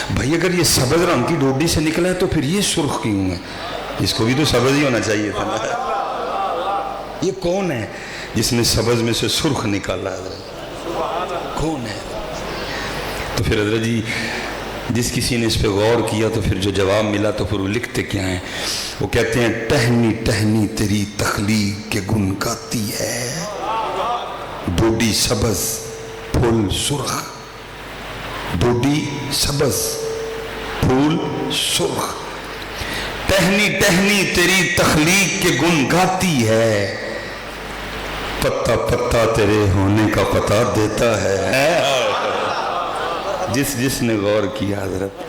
بھائی اگر یہ سبز رنگ کی ڈوڈی سے نکلا ہے تو پھر یہ سرخ کیوں ہے؟ اس کو بھی تو سبز ہی ہونا چاہیے تھا نا. یہ کون ہے جس نے سبز میں سے سرخ نکالا حضرت؟ کون ہے؟ تو پھر حضرت جی جس کسی نے اس پہ غور کیا تو پھر جو جواب ملا تو پھر وہ لکھتے کیا ہیں؟ وہ کہتے ہیں ٹہنی ٹہنی تیری تخلیق کے گن گاتی ہے، ڈوڈی سبز پھول سرخ، ڈوڈی سبز پھول سرخ. ٹہنی ٹہنی تیری تخلیق کے گن گاتی ہے، پتا پتا تیرے ہونے کا پتہ دیتا ہے. جس نے غور کیا حضرت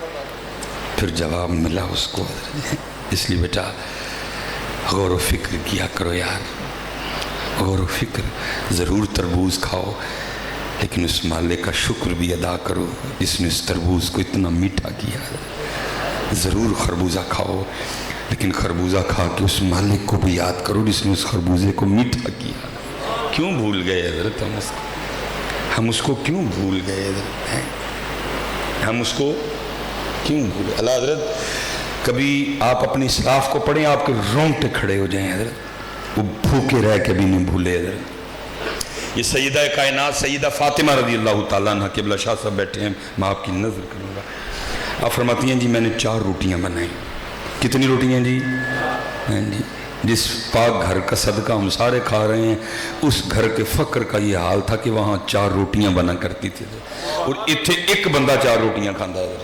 پھر جواب ملا اس کو حضرت. اس لیے بیٹا غور و فکر کیا کرو یار, غور و فکر. ضرور تربوز کھاؤ لیکن اس مالک کا شکر بھی ادا کرو جس نے اس تربوز کو اتنا میٹھا کیا. ضرور خربوزہ کھاؤ لیکن خربوزہ کھا کے اس مالک کو بھی یاد کرو جس نے اس خربوزے کو میٹھا کیا. کیوں بھول گئے حضرت ہم اس کو کیوں بھول گئے حضرت؟ ہم اس کو کیوں بھول گئے؟ اللہ حضرت کبھی آپ اپنی اسلاف کو پڑھیں آپ کے رونگٹے کھڑے ہو جائیں حضرت, وہ بھوکے رہ کے بھی نہیں بھولے حضرت. یہ سیدہ کائنات سیدہ فاطمہ رضی اللہ تعالیٰ عنہ قبلہ شاہ صاحب بیٹھے ہیں, میں آپ کی نظر کروں گا. آپ فرماتی ہیں جی میں نے 4 روٹیاں بنائیں. کتنی روٹیاں جی؟ جی جس پاک گھر کا صدقہ ہم سارے کھا رہے ہیں اس گھر کے فقر کا یہ حال تھا کہ وہاں 4 روٹیاں بنا کرتی تھی اور اتھے ایک بندہ 4 روٹیاں کھاندہ ہے.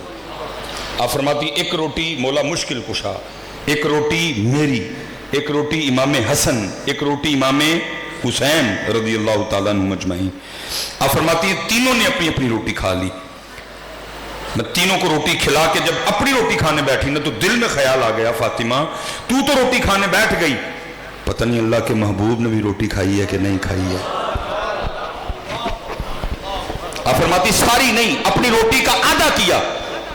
آپ فرماتی ایک روٹی مولا مشکل کشا, ایک روٹی میری, ایک روٹی امام حسن, ایک روٹی امام حسین رضی اللہ تعالیٰ عنہ مجمعین. آپ فرماتی ہیں تینوں نے اپنی اپنی روٹی کھا لی. میں تینوں کو روٹی کھلا کے جب اپنی روٹی کھانے بیٹھی نا تو دل میں خیال آ گیا فاطمہ تو روٹی کھانے بیٹھ گئی, پتہ نہیں اللہ کے محبوب نے بھی روٹی کھائی ہے کہ نہیں کھائی ہے. آپ فرماتی ساری نہیں, اپنی روٹی کا آدھا کیا,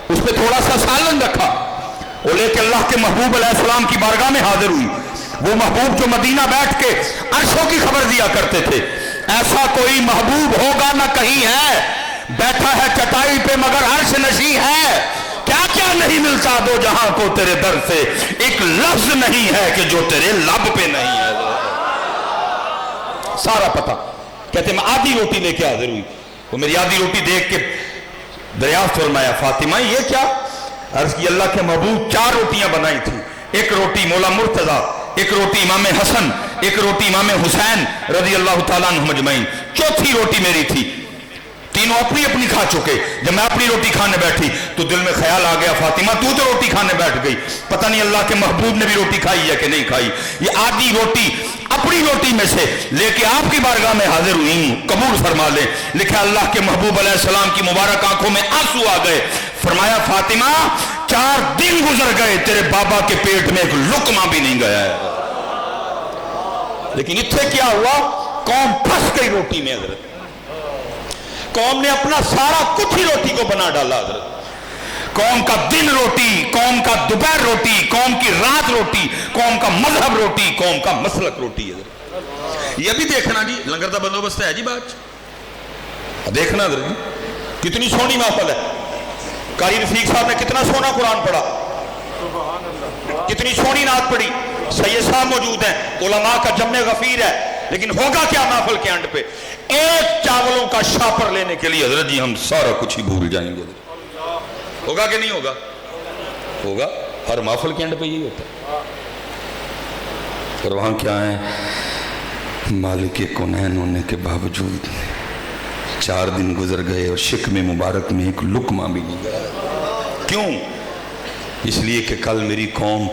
اس پہ تھوڑا سا سالن رکھا اور لے کے اللہ کے محبوب علیہ السلام کی بارگاہ میں حاضر ہوئی. وہ محبوب جو مدینہ بیٹھ کے عرشوں کی خبر دیا کرتے تھے, ایسا کوئی محبوب ہوگا نہ کہیں ہے, بیٹھا ہے چٹائی پہ مگر عرش نشیں ہے. کیا کیا نہیں ملتا دو جہاں کو تیرے در سے, ایک لفظ نہیں ہے کہ جو تیرے لب پہ نہیں ہے. سارا پتہ. کہتے میں آدھی روٹی لے کے حاضر ہوئی, وہ میری آدھی روٹی دیکھ کے دریافت فرمایا فاطمہ یہ کیا؟ عرض کی اللہ کے محبوب 4 روٹیاں بنائی تھی, ایک روٹی مولا مرتضیٰ, ایک روٹی امام حسن, ایک روٹی امام حسین رضی اللہ تعالیٰ عنہ مجمعین, چوتھی روٹی میری تھی. تینوں اپنی اپنی کھا چکے. جب میں اپنی روٹی کھانے بیٹھی تو دل میں خیال آ گیا فاطمہ تو روٹی کھانے بیٹھ گئی, پتہ نہیں اللہ کے محبوب نے بھی روٹی کھائی ہے کہ نہیں کھائی. یہ آدھی روٹی اپنی روٹی میں سے لے کے آپ کی بارگاہ میں حاضر ہوئی ہوں, قبول فرما لیں. لکھا اللہ کے محبوب علیہ السلام کی مبارک آنکھوں میں آنسو آ گئے. فرمایا فاطمہ 4 دن گزر گئے تیرے بابا کے پیٹ میں ایک لقمہ بھی نہیں گیا ہے. لیکن اتھے کیا ہوا, قوم پھنس گئی روٹی میں حضرت. قوم نے اپنا سارا کچھ ہی روٹی کو بنا ڈالا حضرت. قوم کا دن روٹی, قوم کا دوپہر روٹی, قوم کی رات روٹی, قوم کا مذہب روٹی, قوم کا مسلک روٹی حضرت. یہ بھی دیکھنا جی لنگر کا بندوبست ہے جی. بات دیکھنا حضرت جی کتنی سونی محفل ہے. قاری رفیق صاحب نے کتنا سونا قرآن پڑھا, کتنی سونی نعت پڑھی. سید صاحب موجود ہیں, علماء کا جمع غفیر ہے. لیکن ہوگا کیا محفل کے انڈ پہ ایک چاولوں کا شاپر لینے کے لیے حضرت جی ہم سارا کچھ ہی بھول جائیں گے. ہوگا کہ نہیں ہوگا؟ ہوگا. ہر محفل کے انڈ پہ یہی ہوتا ہے. اور وہاں کیا ہے, مالک کونین ہونے کے باوجود 4 دن گزر گئے اور شکم مبارک میں ایک لقمہ بھی نہیں گیا. کیوں؟ اس لیے کہ کل میری قوم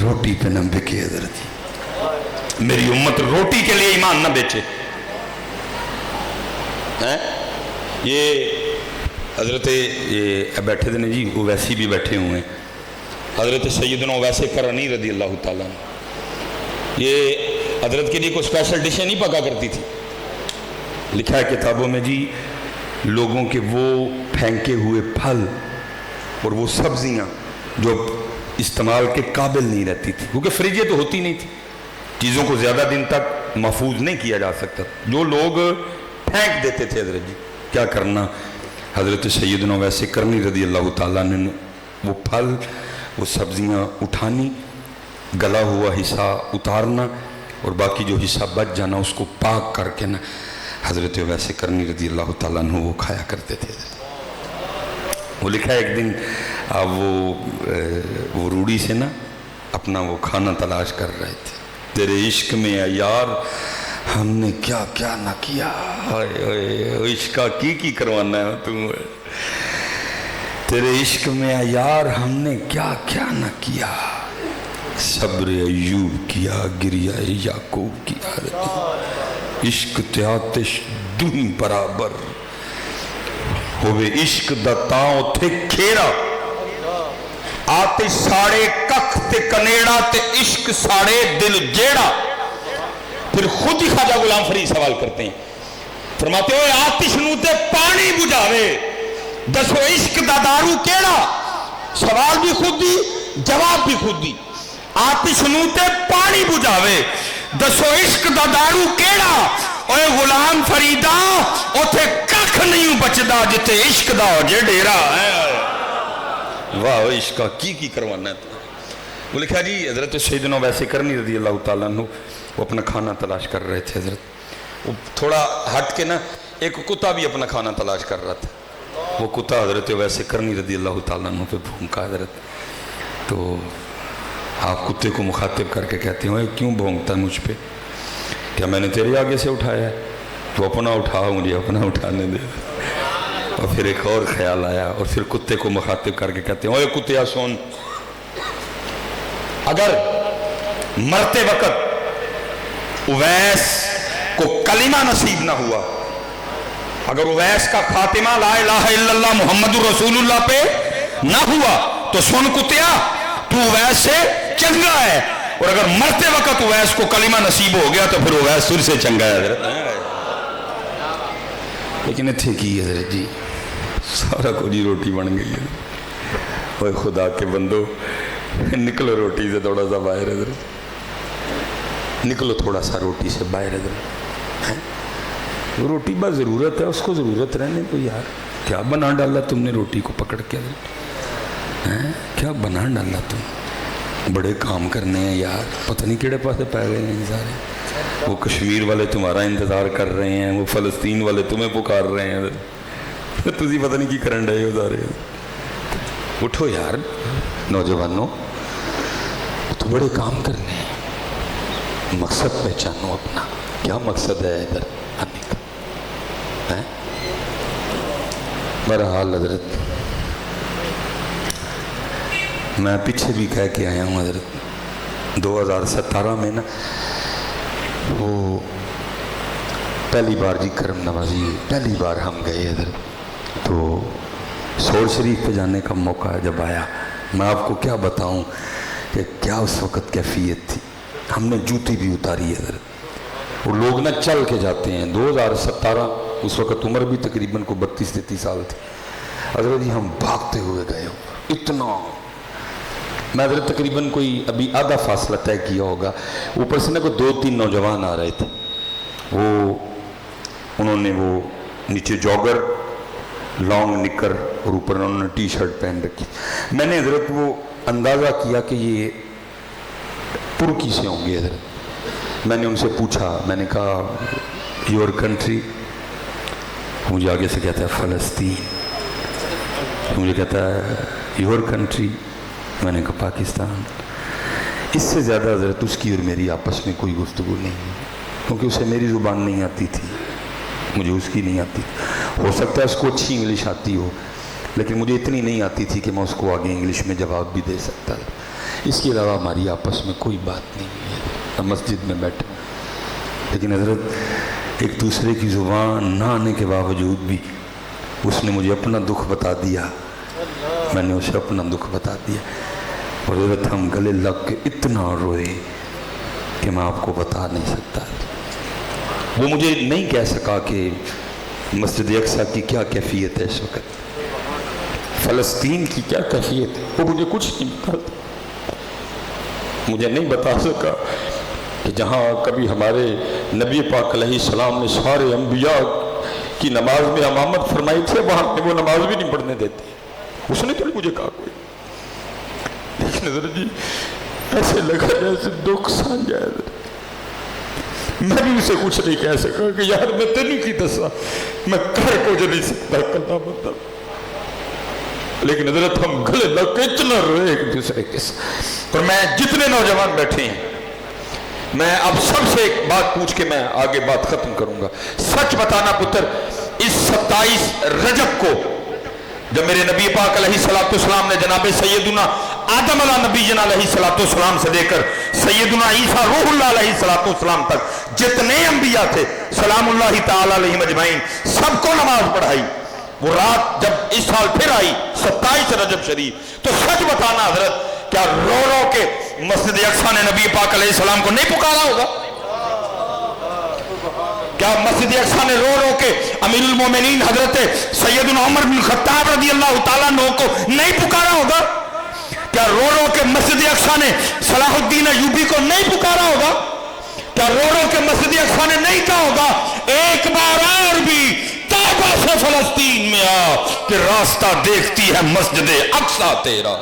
روٹی پہ نہ بکے حضرت. میری امت روٹی کے لیے ایمان نہ بیچے. یہ حضرت یہ بیٹھے تھے جی اویسی بھی بیٹھے ہوئے ہیں, حضرت سیدنا اویس کرنی رضی اللہ تعالیٰ. یہ حضرت کے لیے کوئی اسپیشل ڈشیں نہیں پکا کرتی تھی. لکھا ہے کتابوں میں جی لوگوں کے وہ پھینکے ہوئے پھل اور وہ سبزیاں جو استعمال کے قابل نہیں رہتی تھی, کیونکہ فریجیں تو ہوتی نہیں تھی, چیزوں کو زیادہ دن تک محفوظ نہیں کیا جا سکتا, جو لوگ پھینک دیتے تھے حضرت جی. کیا کرنا, حضرت سیدنا اویس کرنی رضی اللہ تعالیٰ نے وہ پھل وہ سبزیاں اٹھانی, گلا ہوا حصہ اتارنا اور باقی جو حصہ بچ جانا اس کو پاک کر کے نا حضرت اویس کرنی رضی اللہ تعالیٰ عنہ وہ کھایا کرتے تھے. وہ لکھا ہے ایک دن آپ وہ روڑی سے نا اپنا وہ کھانا تلاش کر رہے تھے. تیرے عشق میں یار ہم نے کیا کیا نہ کیا, عشق کی کروانا ہے تم. تیرے عشق میں یار ہم نے کیا کیا نہ کیا, صبر ایوب کیا, گریہ یعقوب کیا, عشق تے آتش دونی برابر. ہوਵੇ عشق دا تاں اتھے کھیرا آتش ساڑے ککھ تے کنیڑا تے عشق ساڑے دل جیڑا. پھر خود ہی خواجہ غلام فرید سوال کرتے ہیں، فرماتے ہوئے آتش نو تے پانی بجھاوے دسو عشق دا دارو کیڑا. سوال بھی خود دی جواب بھی خود دی. آتش نو تے پانی بجھاوے دسو عشق دا دارو کیڑا. اوے غلام فریدا اوتھے ککھ نہیں بچدا جتے عشق دا ہو جے ڈیرا. واہ عشق کا کی کروانا ہے. وہ لکھا جی حضرت سیدنا ویسے کرنی رضی اللہ تعالیٰ عنہ وہ اپنا کھانا تلاش کر رہے تھے. حضرت وہ تھوڑا ہٹ کے نا ایک کتا بھی اپنا کھانا تلاش کر رہا تھا. وہ کتا حضرت ویسے کرنی رضی اللہ تعالیٰ عنہ پہ بھونکا. حضرت تو آپ کتے کو مخاطب کر کے کہتے ہیں کیوں بھونکتا ہے مجھ پہ؟ کیا میں نے تیرے آگے سے اٹھایا ہے؟ تو اپنا اٹھا، مجھے اپنا اٹھانے دے. اور پھر ایک اور خیال آیا اور پھر کتے کو مخاطب کر کے کہتے ہیں اوے کتیا سن، اگر مرتے وقت اویس کو کلمہ نصیب نہ ہوا، اگر اویس کا خاتمہ لا الہ الا اللہ محمد رسول اللہ پہ نہ ہوا تو سن کتیا تو اویس سے چنگا ہے، اور اگر مرتے وقت اویس کو کلمہ نصیب ہو گیا تو پھر اویس سر سے چنگا ہے. حضرت لیکن اتھے کی حضرت جی سارا کو جی روٹی بن گئی ہے. اوہ خدا کے بندو نکلو روٹی سے تھوڑا سا باہر. حضرت نکلو تھوڑا سا روٹی سے باہر. حضرت روٹی بس ضرورت ہے، اس کو ضرورت رہنے کو. یار کیا بنا ڈالا تم نے روٹی کو پکڑ کے؟ کیا بنا ڈالا تم؟ بڑے کام کرنے ہیں یار، پتہ نہیں کیڑے پاسے پائے گئے ہیں سارے. وہ کشمیر والے تمہارا انتظار کر رہے ہیں، وہ فلسطین والے تمہیں پکار رہے ہیں. تسی پتہ نہیں کی کرن رہے ہو سارے. اٹھو یار نوجوانوں، تو بڑے کام کرنے ہیں. مقصد پہچانو اپنا، کیا مقصد ہے ادھر آنے کا؟ بہرحال حضرت میں پیچھے بھی کہہ کے آیا ہوں حضرت 2017 میں نا وہ پہلی بار جی کرم نوازی پہلی بار ہم گئے حضرت، تو سور شریف پہ جانے کا موقع جب آیا میں آپ کو کیا بتاؤں کہ کیا اس وقت کیفیت تھی. ہم نے جوتی بھی اتاری ہے حضرت. وہ لوگ نہ چل کے جاتے ہیں. 2017 اس وقت عمر بھی تقریباً کو 32-33 سال تھی. حضرت جی ہم بھاگتے ہوئے گئے اتنا. میں حضرت تقریباً کوئی ابھی آدھا فاصلہ طے کیا ہوگا. اوپر سے نا کوئی 2-3 نوجوان آ رہے تھے. وہ انہوں نے وہ نیچے جاگر لانگ نکر اور اوپر انہوں نے ٹی شرٹ پہن رکھی. میں نے حضرت وہ اندازہ کیا کہ یہ ترکی سے ہوں گے. حضرت میں نے ان سے پوچھا، میں نے کہا یور کنٹری؟ مجھے آگے سے کہتا ہے فلسطین. مجھے کہتا ہے یور کنٹری؟ میں نے کہا پاکستان. اس سے زیادہ حضرت اس کی اور میری آپس میں کوئی گفتگو نہیں ہے، کیونکہ اسے میری زبان نہیں آتی تھی، مجھے اس کی نہیں آتی. ہو سکتا ہے اس کو اچھی انگلش آتی ہو، لیکن مجھے اتنی نہیں آتی تھی کہ میں اس کو آگے انگلش میں جواب بھی دے سکتا. اس کے علاوہ ہماری آپس میں کوئی بات نہیں ہے. ہم مسجد میں بیٹھے، لیکن حضرت ایک دوسرے کی زبان نہ آنے کے باوجود بھی اس نے مجھے اپنا دکھ بتا دیا، میں نے اسے اپنا دکھ بتا دیا. اور حضرت ہم گلے لگ کے اتنا روئے کہ میں آپ کو بتا نہیں سکتا. وہ مجھے نہیں کہہ سکا کہ مسجد اقصیٰ کی کیا کیفیت ہے اس وقت، فلسطین کی کیا کیفیت ہے، وہ مجھے کچھ نہیں بتا. مجھے نہیں بتا سکا کہ جہاں کبھی ہمارے نبی پاک علیہ السلام نے سارے انبیاء کی نماز میں امامت فرمائی تھی، وہاں پہ وہ نماز بھی نہیں پڑھنے دیتے. اس نے تو مجھے کہا کوئی، لیکن حضرت جی ایسے لگا جیسے دکھ سانجا ہے. میں بھی اسے کچھ نہیں کہہ سکا کہ یار میں تینوں کی دسا، میں کر کو جو نہیں سکتا کلا بندہ. لیکن حضرت ہم گلے لگ کے اتنا روئے ایک دوسرے کے ساتھ. اور میں جتنے نوجوان بیٹھے ہیں، میں اب سب سے ایک بات پوچھ کے میں آگے بات ختم کروں گا. سچ بتانا پتر، اس 27 رجب کو جب میرے نبی پاک علیہ السلام نے جناب سیدنا آدم علیہ نبی جن علیہ السلام سے لے کر سیدنا عیسیٰ روح اللہ علیہ السلام تک جتنے انبیاء تھے سلام اللہ تعالی علیہ مجمعین، سب کو نماز پڑھائی. وہ رات جب اس سال پھر آئی 27 رجب شریف، تو سچ بتانا حضرت، کیا رو رو کے مسجد اقصیٰ نے نبی پاک علیہ السلام کو نہیں پکارا ہوگا؟ کیا مسجد اقصیٰ نے رو رو کے امیر المومنین حضرت سیدنا عمر بن خطاب رضی اللہ تعالیٰ عنہ کو نہیں پکارا ہوگا؟ کیا رو رو کے مسجد اقصیٰ نے صلاح الدین ایوبی کو نہیں پکارا ہوگا؟ کیا رو رو کے مسجد اقصیٰ نے نہیں کہا ہوگا ایک بار اور بھی طیبہ سے فلسطین میں آ کہ راستہ دیکھتی ہے مسجد اقصیٰ تیرا؟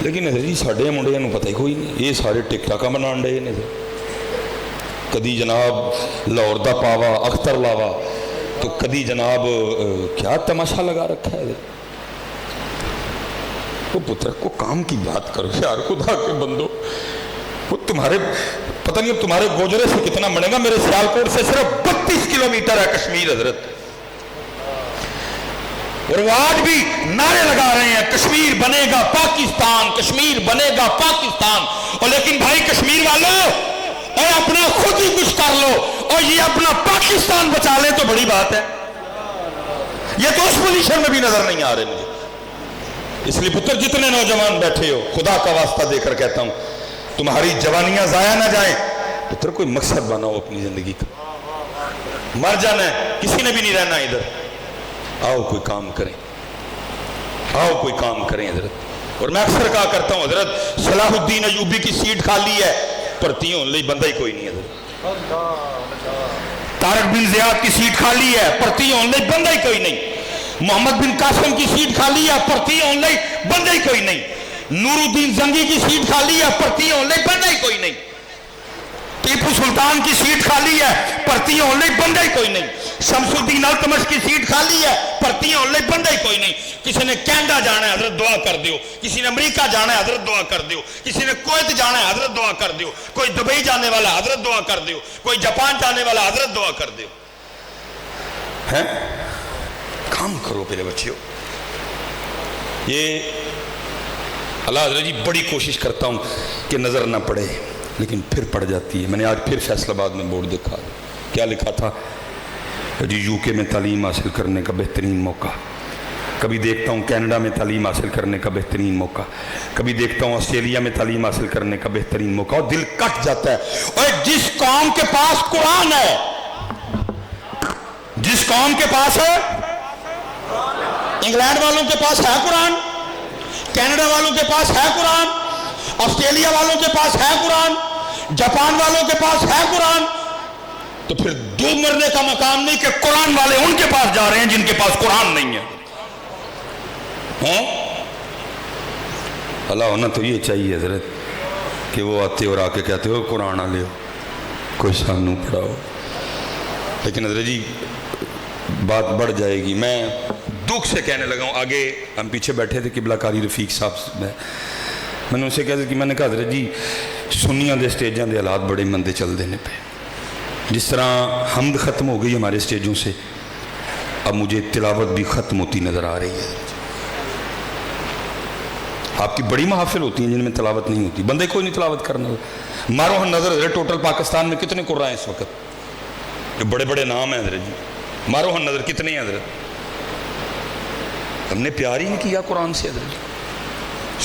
لیکن جی ساڑھے منڈے نو پتہ ہی کوئی نہیں، یہ سارے ٹک ٹاکاں بنان ڈے نے، کدی جناب لاہور دا پاوا اختر لاوا، تو کدی جناب کیا تماشا لگا رکھا ہے۔ وہ پتر کو کام کی بات کرو یار، خدا کے بندو، وہ تمہارے پتہ نہیں اب تمہارے گوجرے سے کتنا بنے گا، میرے سیالکوٹ سے صرف 32 کلومیٹر ہے کشمیر حضرت، اور وہ آج بھی نعرے لگا رہے ہیں کشمیر بنے گا پاکستان، کشمیر بنے گا پاکستان، اور لیکن بھائی کشمیر والوں اے اپنا خود ہی کچھ کر لو اور یہ اپنا پاکستان بچا لے تو بڑی بات ہے، یہ تو اس پوزیشن میں بھی نظر نہیں آ رہے مجھے۔ اس لیے پتر جتنے نوجوان بیٹھے ہو، خدا کا واسطہ دے کر کہتا ہوں تمہاری جوانیاں ضائع نہ جائیں، پتر کوئی مقصد بناؤ اپنی زندگی کا، مر جانا ہے، کسی نے بھی نہیں رہنا ادھر، آؤ کوئی کام کریں، آؤ کوئی کام کریں حضرت۔ اور میں اکثر کہا کرتا ہوں حضرت صلاح الدین ایوبی کی سیٹ خالی ہے، پرتیوں لئی بندہ ہی کوئی نہیں حضرت، طارق بن زیاد کی سیٹ خالی ہے، پرتیوں لئی بندہ ہی کوئی نہیں، محمد بن قاسم کی سیٹ خالی ہے، پرتیوں لئی بندہ ہی کوئی نہیں، نور الدین زنگی کی سیٹ خالی ہے، پرتیوں لئی بندہ ہی کوئی نہیں، ٹیپو سلطان کی سیٹ خالی ہے، پرتیوں لئی بندہ ہی کوئی نہیں، شمس الدین التمش کی سیٹ خالی ہے، پرتیوں لئی بندہ ہی کوئی نہیں۔ کسی نے کینیڈا جانا ہے حضرت دعا کر دیو، کسی نے امریکہ جانا ہے حضرت دعا کر دیو، کسی نے کویت جانا ہے حضرت دعا کر دیو، کوئی دبئی جانے والا حضرت دعا کر دیو، کوئی جاپان جانے والا حضرت دعا کر دیو۔ ہیں کام کرو میرے بچیوں، یہ اللہ حضرت جی بڑی کوشش کرتا ہوں کہ نظر نہ پڑے، لیکن پھر پڑ جاتی ہے۔ میں نے آج پھر فیصل آباد میں بورڈ دیکھا، کیا لکھا تھا جی یو کے میں تعلیم حاصل کرنے کا بہترین موقع، کبھی دیکھتا ہوں کینیڈا میں تعلیم حاصل کرنے کا بہترین موقع، کبھی دیکھتا ہوں آسٹریلیا میں تعلیم حاصل کرنے کا بہترین موقع، اور دل کٹ جاتا ہے۔ اور جس قوم کے پاس قرآن ہے، جس قوم کے پاس ہے، انگلینڈ والوں کے پاس ہے قرآن، کینیڈا والوں کے پاس ہے قرآن، آسٹریلیا والوں کے پاس ہے قرآن، جاپان والوں کے پاس ہے قرآن، تو پھر دو مرنے کا مقام نہیں کہ قرآن والے ان کے پاس جا رہے ہیں جن کے پاس قرآن نہیں ہے۔ اللہ ہونا تو یہ چاہیے حضرت کہ وہ آتے اور آ کے کہتے ہو قرآن آ لے ہو، کوئی سانو پڑھاؤ، لیکن حضرت جی بات بڑھ جائے گی۔ میں دکھ سے کہنے لگا ہوں، آگے ہم پیچھے بیٹھے تھے قبلہ کاری رفیق صاحب، میں نے اسے کہا کہ میں نے کہا حضرت جی سنیاں دے سٹیجاں دے حالات بڑے مندے چل دینے پہ، جس طرح حمد ختم ہو گئی ہمارے سٹیجوں سے، اب مجھے تلاوت بھی ختم ہوتی نظر آ رہی ہے۔ آپ کی بڑی محافل ہوتی ہیں جن میں تلاوت نہیں ہوتی، بندے کوئی نہیں تلاوت کرنا۔ مارو ہم نظر حضرت ٹوٹل پاکستان میں کتنے قرآن ہیں اس وقت، جو بڑے بڑے نام ہیں حضرت جی، مارو ہم نظر کتنے ہیں حضرت؟ ہم نے پیار ہی نہیں کیا قرآن سے حضرت جی۔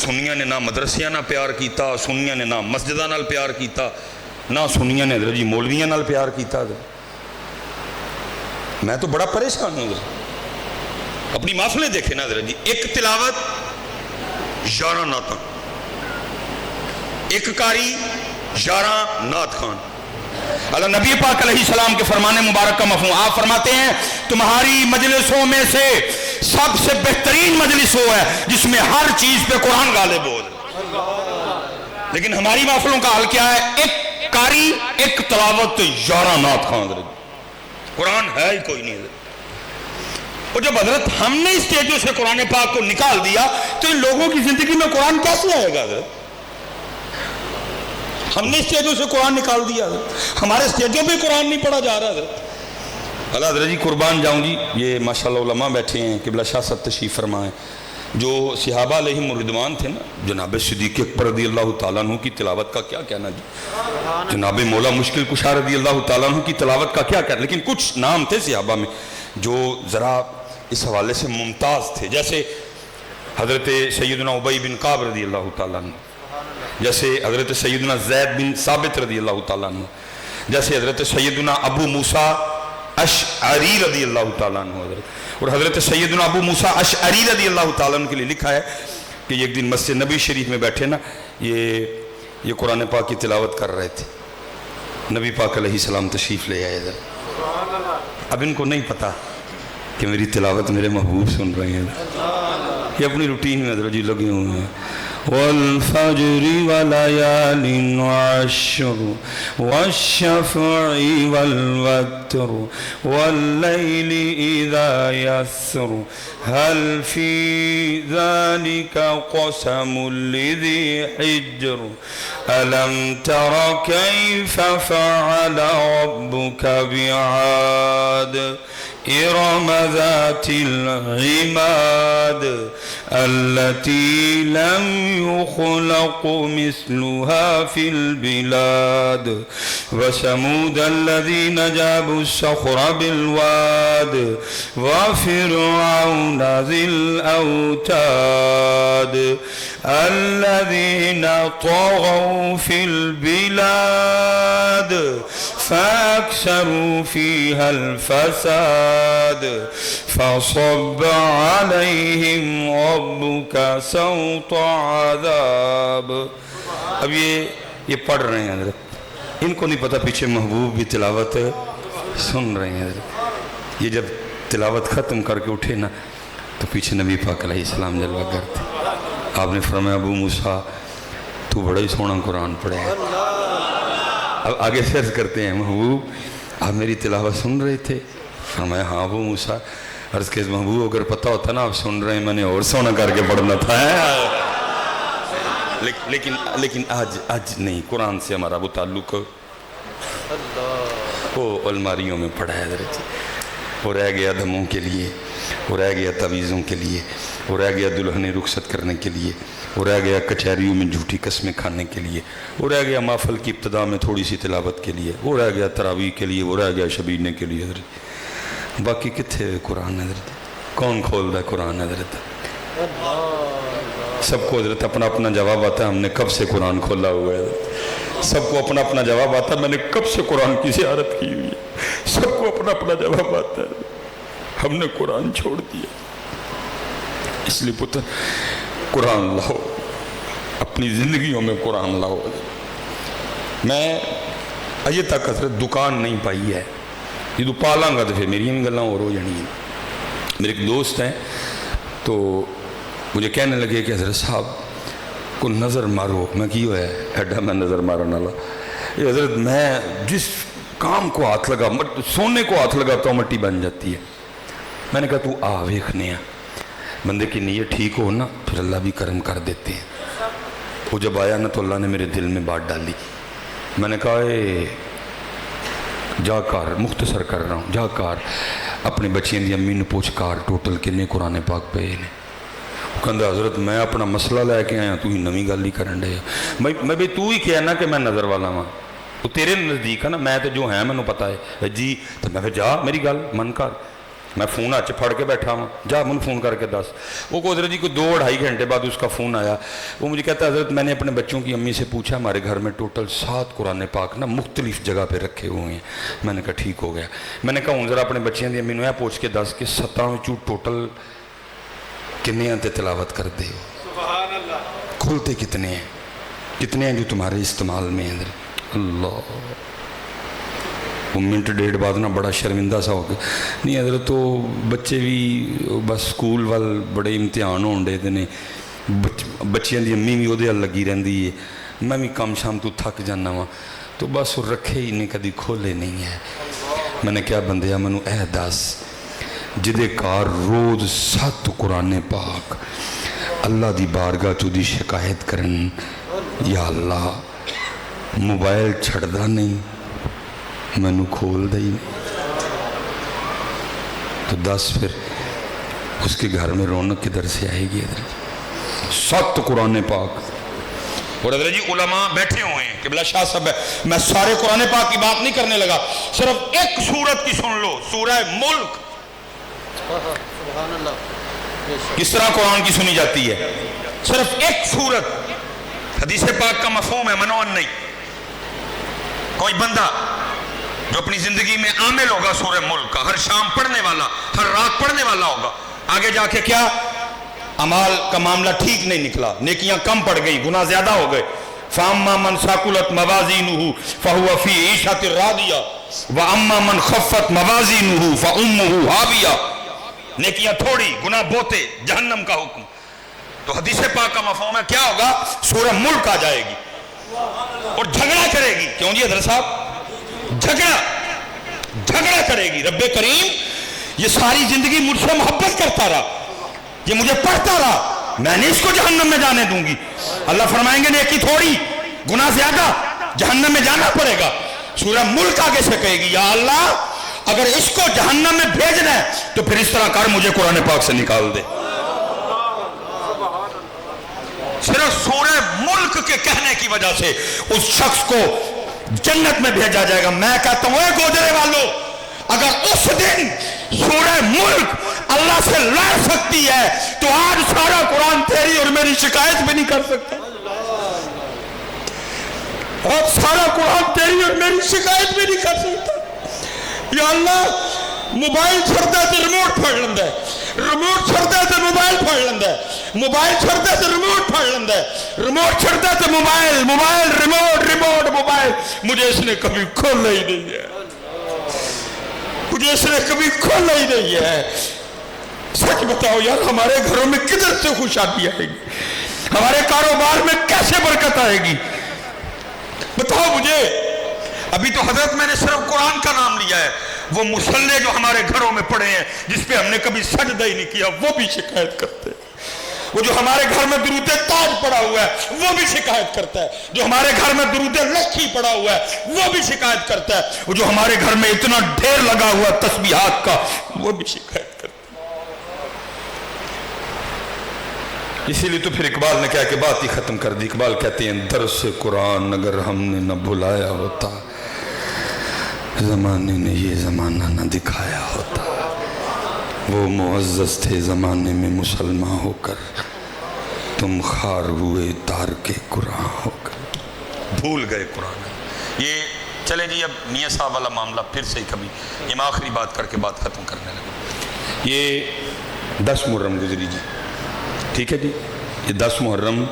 سنیاں نے نہ مدرسیاں نہ پیار کیتا، سنیاں نے نہ مسجدہ نال پیار کیتا، نہ سنیاں نے حضرت جی مولویاں نال پیار کیتا حضرت۔ میں تو بڑا پریشان ہوں حضرت، اپنی محفلیں دیکھیں نا حضرت جی، ایک تلاوت 11 نعتاں، ایک قاری 11 نعت خان۔ اللہ نبی پاک علیہ السلام کے فرمان مبارک کا مفہوم، آپ فرماتے ہیں تمہاری مجلسوں میں سے سب سے بہترین مجلس وہ ہے جس میں ہر چیز پہ قرآن غالب ہو۔ لیکن ہماری محفلوں کا حال کیا ہے؟ ایک قاری، ایک تلاوت، 11 نعت خان حضرت، قرآن ہے ہی کوئی نہیں حضرت۔ اور جب حضرت ہم نے اس اسٹیجوں سے قرآن پاک کو نکال دیا تو ان لوگوں کی زندگی میں قرآن کیسے آئے گا حضرت؟ ہم نے اسٹیجوں سے قرآن نکال دیا حضرت، ہمارے اسٹیجوں پہ قرآن نہیں پڑھا جا رہا حضرت۔ اللہ حضرت جی قربان جاؤں جی، یہ ماشاءاللہ علماء بیٹھے ہیں، قبلہ شاہ صاحب تشریف فرمائیں، جو صحابہ علیہم الرضوان تھے نا، جناب صدیق اکبر رضی اللہ تعالیٰ عنہ کی تلاوت کا کیا کہنا جی، جناب مولا مشکل کشا رضی اللہ تعالیٰ عنہ کی تلاوت کا کیا کہنا، لیکن کچھ نام تھے صحابہ میں جو ذرا اس حوالے سے ممتاز تھے، جیسے حضرت سیدنا ابی بن کعب رضی اللہ تعالیٰ عنہ، جیسے حضرت سیدنا زید بن ثابت رضی اللہ تعالیٰ عنہ، جیسے حضرت سیدنا ابو موسیٰ اشعری رضی اللہ تعالیٰ عنہ حضرت، اور حضرت سیدنا ابو موسیٰ اشعری رضی اللہ تعالیٰ عنہ کے لیے لکھا ہے کہ ایک دن مسجد نبی شریف میں بیٹھے نا، یہ قرآن پاک کی تلاوت کر رہے تھے، نبی پاک علیہ السلام تشریف لے آئے ادھر، اب ان کو نہیں پتا کہ میری تلاوت میرے محبوب سن رہے ہیں، یہ اپنی روٹین میں حضرت جی لگے ہوئے ہیں۔ والفجر وليال عشر والشفع والوتر والليل إذا يسر هل في ذلك قسم لذي حجر ألم تر كيف فعل ربك بعاد إرم ذات العماد التي لم يخلق مثلها في البلاد وثمود الذين جابوا الصخر بالواد وفرعون ذي الأوتاد الذين طغوا في البلاد فأكثروا فيها الفساد فصب عليهم ربك سوط عذاب۔ اب یہ پڑھ رہے ہیں حضرت، ان کو نہیں پتا پیچھے محبوب بھی تلاوت سن رہے ہیں حضرت۔ یہ جب تلاوت ختم کر کے اٹھے نا تو پیچھے نبی پاک علیہ السلام جلوہ کرتے، آپ نے فرمایا ابو موسیٰ تو بڑا ہی سونا قرآن پڑھے ہے۔ اب آگے سے عرض کرتے ہیں محبوب آپ میری تلاوت سن رہے تھے؟ فرمایا ہاں ابو موسیٰ۔ عرض کہ محبوب اگر پتہ ہوتا نا آپ سن رہے ہیں میں نے اور سونا کر کے پڑھنا تھا، لیکن آج نہیں، قرآن سے ہمارا وہ تعلق وہ الماریوں میں پڑھا ہے حضرت، وہ رہ گیا دموں کے لیے، وہ رہ گیا تعویذوں کے لیے، وہ رہ گیا دلہنیں رخصت کرنے کے لیے، وہ رہ گیا کچہریوں میں جھوٹی قسمیں کھانے کے لیے، وہ رہ گیا محفل کی ابتدا میں تھوڑی سی تلاوت کے لیے، وہ رہ گیا تراویح کے لیے، وہ رہ گیا شبینے کے لیے حضرت۔ باقی کتنے قرآن حضرت؟ کون کھول دا قرآن حضرت؟ سب کو حضرت اپنا اپنا جواب آتا ہے ہم نے کب سے قرآن کھولا ہوا ہے حضرت، سب کو اپنا اپنا جواب آتا ہے میں نے کب سے قرآن کی زیارت کی ہوئی ہے، سب کو اپنا اپنا جواب آتا ہے ہم نے قرآن چھوڑ دیا۔ اس لیے پتر قرآن لاؤ، اپنی زندگیوں میں قرآن لاؤ۔ میں اجے تک حضرت دکان نہیں پائی ہے، یہ تو پالاں گا تو پھر میری بھی گلاں اور ہو جانی ہیں۔ میرے ایک دوست ہیں تو مجھے کہنے لگے کہ حضرت صاحب کو نظر مارو، میں کیوں ہے ایڈا میں نظر مارن والا، یہ حضرت میں جس کام کو ہاتھ لگا سونے کو ہاتھ لگاتا ہوں مٹی بن جاتی ہے۔ میں نے کہا تو آ ویکھنے ہیں، بندے کی نیت ٹھیک ہو نا پھر اللہ بھی کرم کر دیتے ہیں۔ وہ جب آیا نا تو اللہ نے میرے دل میں بات ڈالی، میں نے کہا اے جا کار مختصر کر رہا ہوں، جا کار اپنے بچیاں دی امی نے پوچھ کار ٹوٹل کنے قرآن پاک پہ نے۔ وہ کہندا حضرت میں اپنا مسئلہ لے کے آیا تو ہی نویں گل ہی کرن دے، میں بھی تو ہی کہنا نا کہ میں نظر والا ہاں، وہ تیرے نزدیک ہے نا، میں تو جو ہے مینوں پتا ہے جی، تو میں پھر جا میری گل من کر، میں فون ہاتھ پھڑ کے بیٹھا ہوں، جا من فون کر کے دس۔ وہ کو حضرت جی کوئی 2-2.5 گھنٹے بعد اس کا فون آیا، وہ مجھے کہتا ہے حضرت میں نے اپنے بچوں کی امی سے پوچھا ہمارے گھر میں ٹوٹل 7 قرآن پاک نا مختلف جگہ پہ رکھے ہوئے ہیں۔ میں نے کہا ٹھیک ہو گیا۔ میں نے کہا ہوں ذرا اپنے بچیاں دی امی نے پوچھ کے دس کہ 7 وچوں ٹوٹل کتنے تے تلاوت کر دے ہو، کھلتے کتنے ہیں جو تمہارے استعمال میں ہیں حضرت؟ اللہ وہ منٹ ڈیڑھ بعد نا بڑا شرمندہ سا ہو گیا، نہیں حضرت تو بچے بھی بس سکول وال بڑے امتحان ہوندے نے، بچیاں دی امی بھی وہ لگی رہندی ہے، میں بھی کام شام تو تھک جانا وا تو بس وہ رکھے ہی نہیں کدی کھولے نہیں ہے۔ میں نے کیا بندیا منو اے دس جدے کار روز 7 قرآن پاک اللہ دی بارگاہ چو دی شکایت کرن، یا اللہ موبائل چھڑدا نہیں میں نو کھول دے ہی نہیں، تو دس پھر اس کے گھر میں رونق کدھر سے آئے گی حضرت؟ 7 قرآن پاک۔ اور حضرت جی علماء بیٹھے ہوئے ہیں قبلہ شاہ صاحب ہے، میں سارے قرآن پاک کی بات نہیں کرنے لگا، صرف ایک سورت کی سن لو، سورہ ملک سبحان اللہ. کس طرح قرآن کی سنی جاتی ہے؟ صرف ایک سورت، حدیث پاک کا مفہوم ہے، منون نہیں. کوئی بندہ جو اپنی زندگی میں عامل ہوگا سورہ ملک کا، ہر شام پڑھنے والا، ہر رات پڑھنے والا ہوگا، آگے جا کے کیا اعمال کا معاملہ ٹھیک نہیں نکلا، نیکیاں کم پڑ گئی، گناہ زیادہ ہو گئے. فَأَمَّا مَنْ ثَقُلَتْ مَوَازِينُهُ فَهُوَ فِي عِيشَةٍ رَاضِيَةٍ وَأَمَّا مَنْ خَفَّتْ مَوَازِينُهُ فَأُمُّهُ هَاوِيَةٌ. نیکیاں تھوڑی، گناہ بہتے، جہنم کا حکم. تو حدیث پاک کا مفہوم ہے کیا ہوگا؟ سورہ ملک آ جائے گی اور جھگڑا کرے گی. کیوں جی حضرت صاحب؟ جھگڑا کرے گی. رب کریم یہ ساری زندگی مجھ سے محبت کرتا رہا، یہ مجھے پڑھتا رہا، میں نہیں اس کو جہنم میں جانے دوں گی. اللہ فرمائیں گے نیکی تھوڑی، گناہ زیادہ، جہنم میں جانا پڑے گا. سورہ ملک آگے سے کہے گی یا اللہ اگر اس کو جہنم میں بھیجنا ہے تو پھر اس طرح کر، مجھے قرآن پاک سے نکال دے. صرف سورہ ملک کے کہنے کی وجہ سے اس شخص کو جنت میں بھیجا جائے گا. میں کہتا ہوں اے گوجرے والوں، اگر اس دن سورہ ملک اللہ سے لڑ سکتی ہے تو آج سارا قرآن تیری اور میری شکایت بھی نہیں کر سکتا. آج سارا قرآن تیری اور میری شکایت بھی نہیں کر سکتا. یا اللہ موبائل چھڑتا ہے تو ریموٹ پھڑ لیندہ ہے، ریموٹ چھڑتا ہے تو موبائل پھڑ لیندہ ہے، موبائل چھڑتا ہے تو ریموٹ پھڑ لیندہ ہے، ریموٹ چھڑتا ہے تو موبائل، موبائل ریموٹ موبائل. مجھے اس نے کبھی کھولا ہی نہیں ہے، مجھے اس نے کبھی کھولا ہی نہیں ہے. سچ بتاؤ یار، ہمارے گھروں میں کدھر سے خوشحالی آئے گی؟ ہمارے کاروبار میں کیسے برکت آئے گی؟ بتاؤ مجھے. ابھی تو حضرت میں نے صرف قرآن کا نام لیا ہے، وہ مصلے جو ہمارے گھروں میں پڑے ہیں جس پہ ہم نے کبھی سجدہ ہی نہیں کیا وہ بھی شکایت کرتے ہیں. وہ جو ہمارے گھر میں درود تاج پڑا ہوا ہے وہ بھی شکایت کرتا ہے. جو ہمارے گھر میں درود لکھی پڑا ہوا ہے وہ بھی شکایت کرتا ہے. وہ جو ہمارے گھر میں اتنا ڈھیر لگا ہوا تسبیحات کا وہ بھی شکایت کرتا ہے. اسی لیے تو پھر اقبال نے کہا کہ بات ہی ختم کر دی. اقبال کہتے ہیں درس قرآن اگر ہم نے نہ بھلایا ہوتا، زمانے نے یہ زمانہ نہ دکھایا ہوتا. وہ معزز تھے زمانے میں مسلمان ہو کر، تم خار ہوئے تار کے قرآن ہو کر. بھول گئے قرآن. یہ چلے جی اب میاں صاحب والا معاملہ پھر سے کبھی یہ میں آخری بات کر کے بات ختم کرنے لگا. یہ 10 محرم گزری جی، ٹھیک ہے جی. یہ 10 محرم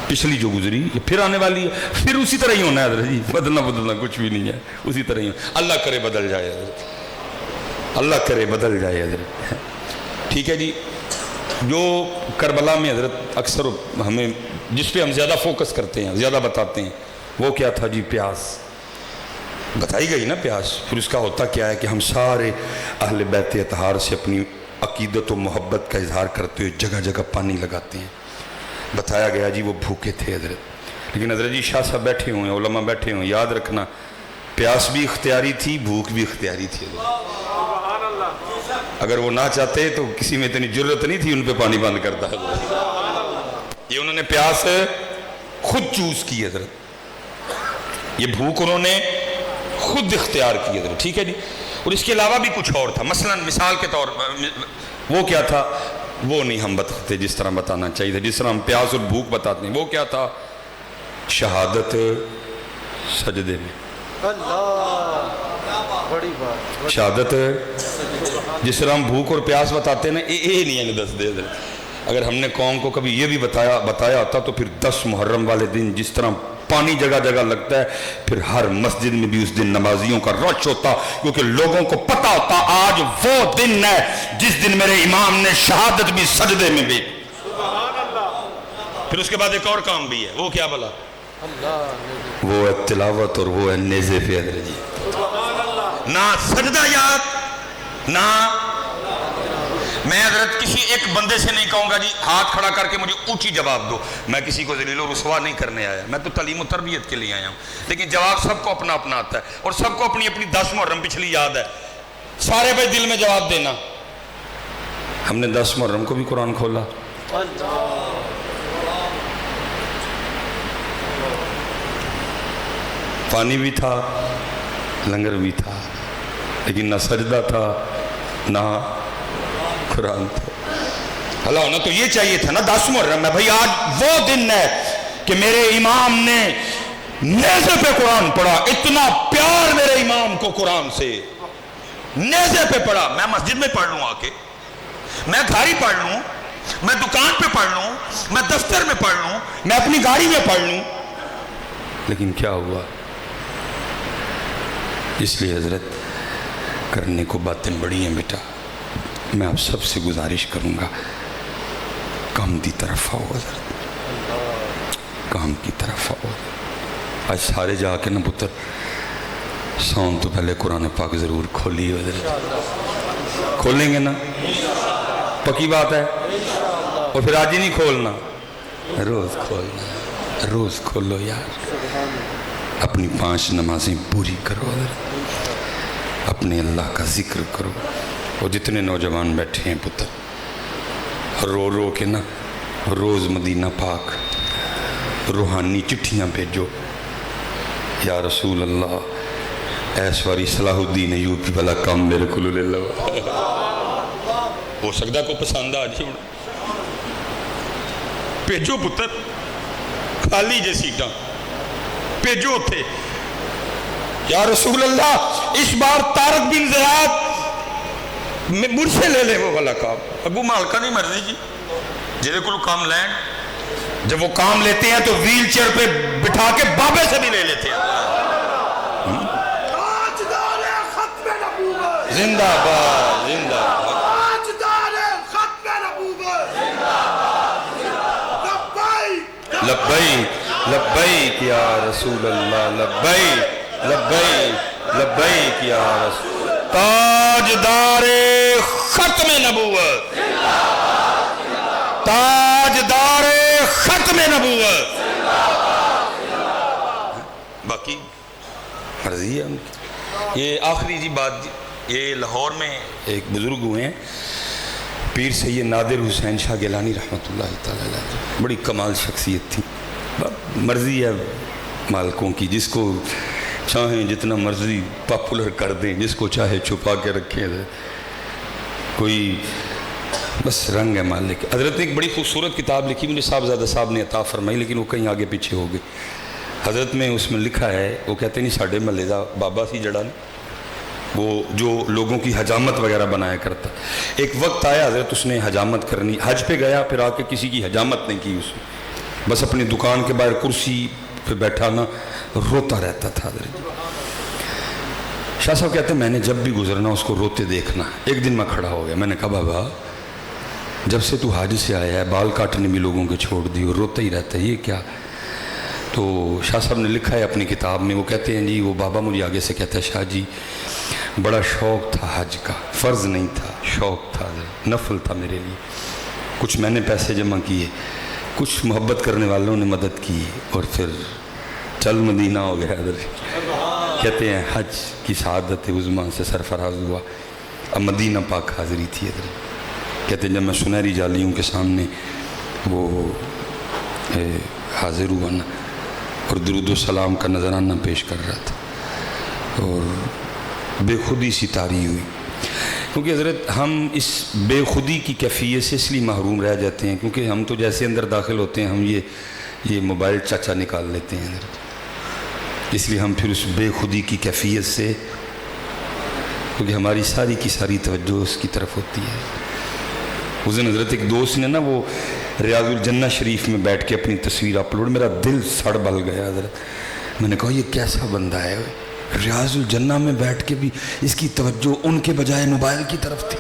پچھلی جو گزری یہ پھر آنے والی ہے، پھر اسی طرح ہی ہونا ہے حضرت جی. بدلنا کچھ بھی نہیں ہے، اسی طرح ہی. اللہ کرے بدل جائے حضرت، اللہ کرے بدل جائے حضرت. ٹھیک ہے جی. جو کربلا میں حضرت اکثر ہمیں جس پہ ہم زیادہ فوکس کرتے ہیں، زیادہ بتاتے ہیں، وہ کیا تھا جی؟ پیاس بتائی گئی نا، پیاس. پھر اس کا ہوتا کیا ہے کہ ہم سارے اہل بیت اطہار سے اپنی عقیدت و محبت کا اظہار کرتے ہوئے جگہ جگہ پانی لگاتے ہیں. بتایا گیا جی وہ بھوکے تھے حضرت. لیکن حضرت جی شاہ صاحب بیٹھے ہوئے ہیں، علماء بیٹھے ہوئے ہیں، یاد رکھنا پیاس بھی اختیاری تھی، بھوک بھی اختیاری تھی حضرت. اگر وہ نہ چاہتے تو کسی میں اتنی جرت نہیں تھی ان پہ پانی بند کرتا حضرت. یہ انہوں نے پیاس خود چوز کی حضرت، یہ بھوک انہوں نے خود اختیار کی حضرت. ٹھیک ہے جی. اور اس کے علاوہ بھی کچھ اور تھا. مثلا مثال کے طور پر وہ کیا تھا وہ نہیں ہم بتاتے جس طرح بتانا چاہیے تھا. جس طرح ہم پیاس اور بھوک بتاتے ہیں وہ کیا تھا؟ شہادت سجدے میں. بڑی بات. شہادت جس طرح ہم بھوک اور پیاس بتاتے ہیں نا، یہ نہیں ہے 10 دے. اگر ہم نے قوم کو کبھی یہ بھی بتایا ہوتا تو پھر 10 محرم والے دن جس طرح پانی جگہ جگہ لگتا ہے پھر ہر مسجد میں بھی اس دن نمازیوں کا رش ہوتا، کیونکہ لوگوں کو پتہ ہوتا آج وہ دن ہے جس دن میرے امام نے شہادت بھی سجدے میں بھی. پھر اس کے بعد ایک اور کام بھی ہے، وہ کیا بلا؟ وہ ہے تلاوت اور وہ ہے نیزے پہ حضرت جی. نہ سجدہ یاد نہ. میں حضرت کسی ایک بندے سے نہیں کہوں گا جی ہاتھ کھڑا کر کے مجھے اونچی جواب دو. میں کسی کو ذلیل و رسوا نہیں کرنے آیا، میں تو تعلیم و تربیت کے لیے آیا ہوں. لیکن جواب سب کو اپنا اپنا آتا ہے اور سب کو اپنی اپنی 10 محرم پچھلی یاد ہے. سارے بھائی دل میں جواب دینا. ہم نے 10 محرم کو بھی قرآن کھولا، پانی بھی تھا، لنگر بھی تھا، لیکن نہ سجدہ تھا نہ قرآن تھا. اللہ ہونا تو یہ چاہیے تھا نا 10 محرم میں. بھائی آج وہ دن ہے کہ میرے امام نے نیزے پہ قرآن پڑھا. اتنا پیار میرے امام کو قرآن سے, نیزے پہ پڑھا. میں مسجد میں پڑھ لوں آ کے, میں گھر ہی پڑھ لوں, میں دکان پہ پڑھ لوں, میں دفتر میں پڑھ لوں, میں اپنی گاڑی میں پڑھ لوں. لیکن کیا ہوا؟ اس لیے حضرت کرنے کو باتیں بڑی ہیں بیٹا. میں آپ سب سے گزارش کروں گا کام کی طرف آؤ حضرت, کام کی طرف آؤ. آج سارے جا کے نا پتر سون تو پہلے قرآن پاک ضرور کھولی حضرت. کھولیں گے نا؟ پکی بات ہے. اور پھر آج ہی نہیں کھولنا, روز کھولنا, روز کھولو یار. اپنی 5 نمازیں پوری کرو حضرت, اپنے اللہ کا ذکر کرو. اور جتنے نوجوان بیٹھے ہیں پتر رو رو کے نا روز مدینہ پاک روحانی چٹھیاں بھیجو. یا رسول اللہ ایس واری صلاح الدین ایوبی والا کام میرے کو لے لو. ہو سکتا کو پسند آ جی. بھیجو پتر, خالی جے سیٹاں بھیجو تھے. یا رسول اللہ اس بار طارق بن زیاد مجھ سے لے لے وہ والا کام. ابو مالکہ نہیں مرضی جی, جیرے کو کام لین. جب وہ کام لیتے ہیں تو ویل چیئر پہ بٹھا کے بابے سے بھی لے لیتے ہیں. زندہ باد, زندہ باد. لبیک لبیک یا رسول اللہ, لبیک لبیک لبیک یا رسول. تاجدار ختم نبوت, تاجدار ختم نبوت. باقی مرضی ہے ان کی. یہ آخری جی بات جی, یہ لاہور میں ایک بزرگ ہوئے ہیں پیر سید نادر حسین شاہ گیلانی رحمۃ اللہ تعالی علیہ, بڑی کمال شخصیت تھی. مرضی ہے مالکوں کی, جس کو چاہیں جتنا مرضی پاپولر کر دیں, جس کو چاہے چھپا کے رکھیں. کوئی بس رنگ ہے مالک. حضرت نے ایک بڑی خوبصورت کتاب لکھی, مجھے صاحبزادہ صاحب نے عطا فرمائی, لیکن وہ کہیں آگے پیچھے ہو گئی. حضرت میں اس میں لکھا ہے, وہ کہتے نہیں ساڑھے محلے دا بابا سی جڑا وہ جو لوگوں کی حجامت وغیرہ بنایا کرتا. ایک وقت آیا حضرت اس نے حجامت کرنی, حج پہ گیا, پھر آ کے کسی کی حجامت نہیں کی اس نے, بس اپنی دکان کے باہر کرسی پہ بیٹھا نا روتا رہتا تھا. حضرت شاہ صاحب کہتے ہیں میں نے جب بھی گزرنا اس کو روتے دیکھنا. ایک دن میں کھڑا ہو گیا, میں نے کہا بابا جب سے تو حج سے آیا ہے بال کاٹنے بھی لوگوں کے چھوڑ دی اور روتا ہی رہتا ہے, یہ کیا؟ تو شاہ صاحب نے لکھا ہے اپنی کتاب میں, وہ کہتے ہیں جی وہ بابا مجھے آگے سے کہتا ہے شاہ جی بڑا شوق تھا حج کا, فرض نہیں تھا, شوق تھا, نفل تھا میرے لیے. کچھ میں نے پیسے جمع کیے, کچھ محبت کرنے والوں نے مدد کی, اور پھر چل مدینہ ہو گیا. حضرت کہتے ہیں حج کی سعادت عظمیٰ سے سرفراز ہوا, اب مدینہ پاک حاضری تھی. حضرت کہتے ہیں جب میں سنہری جالیوں کے سامنے وہ حاضر ہوا نا اور درود و سلام کا نذرانہ پیش کر رہا تھا, اور بے خودی سی طاری ہوئی. کیونکہ حضرت ہم اس بے خودی کی کیفیت سے اس لیے محروم رہ جاتے ہیں کیونکہ ہم تو جیسے اندر داخل ہوتے ہیں ہم یہ موبائل چاچا نکال لیتے ہیں حضرت. اس لیے ہم پھر اس بے خودی کی کیفیت سے, کیونکہ ہماری ساری کی ساری توجہ اس کی طرف ہوتی ہے. اس دن حضرت ایک دوست نے نا وہ ریاض الجنہ شریف میں بیٹھ کے اپنی تصویر اپلوڈ, میرا دل سڑ بل گیا حضرت. میں نے کہا یہ کیسا بندہ ہے, ریاض الجنہ میں بیٹھ کے بھی اس کی توجہ ان کے بجائے موبائل کی طرف تھی.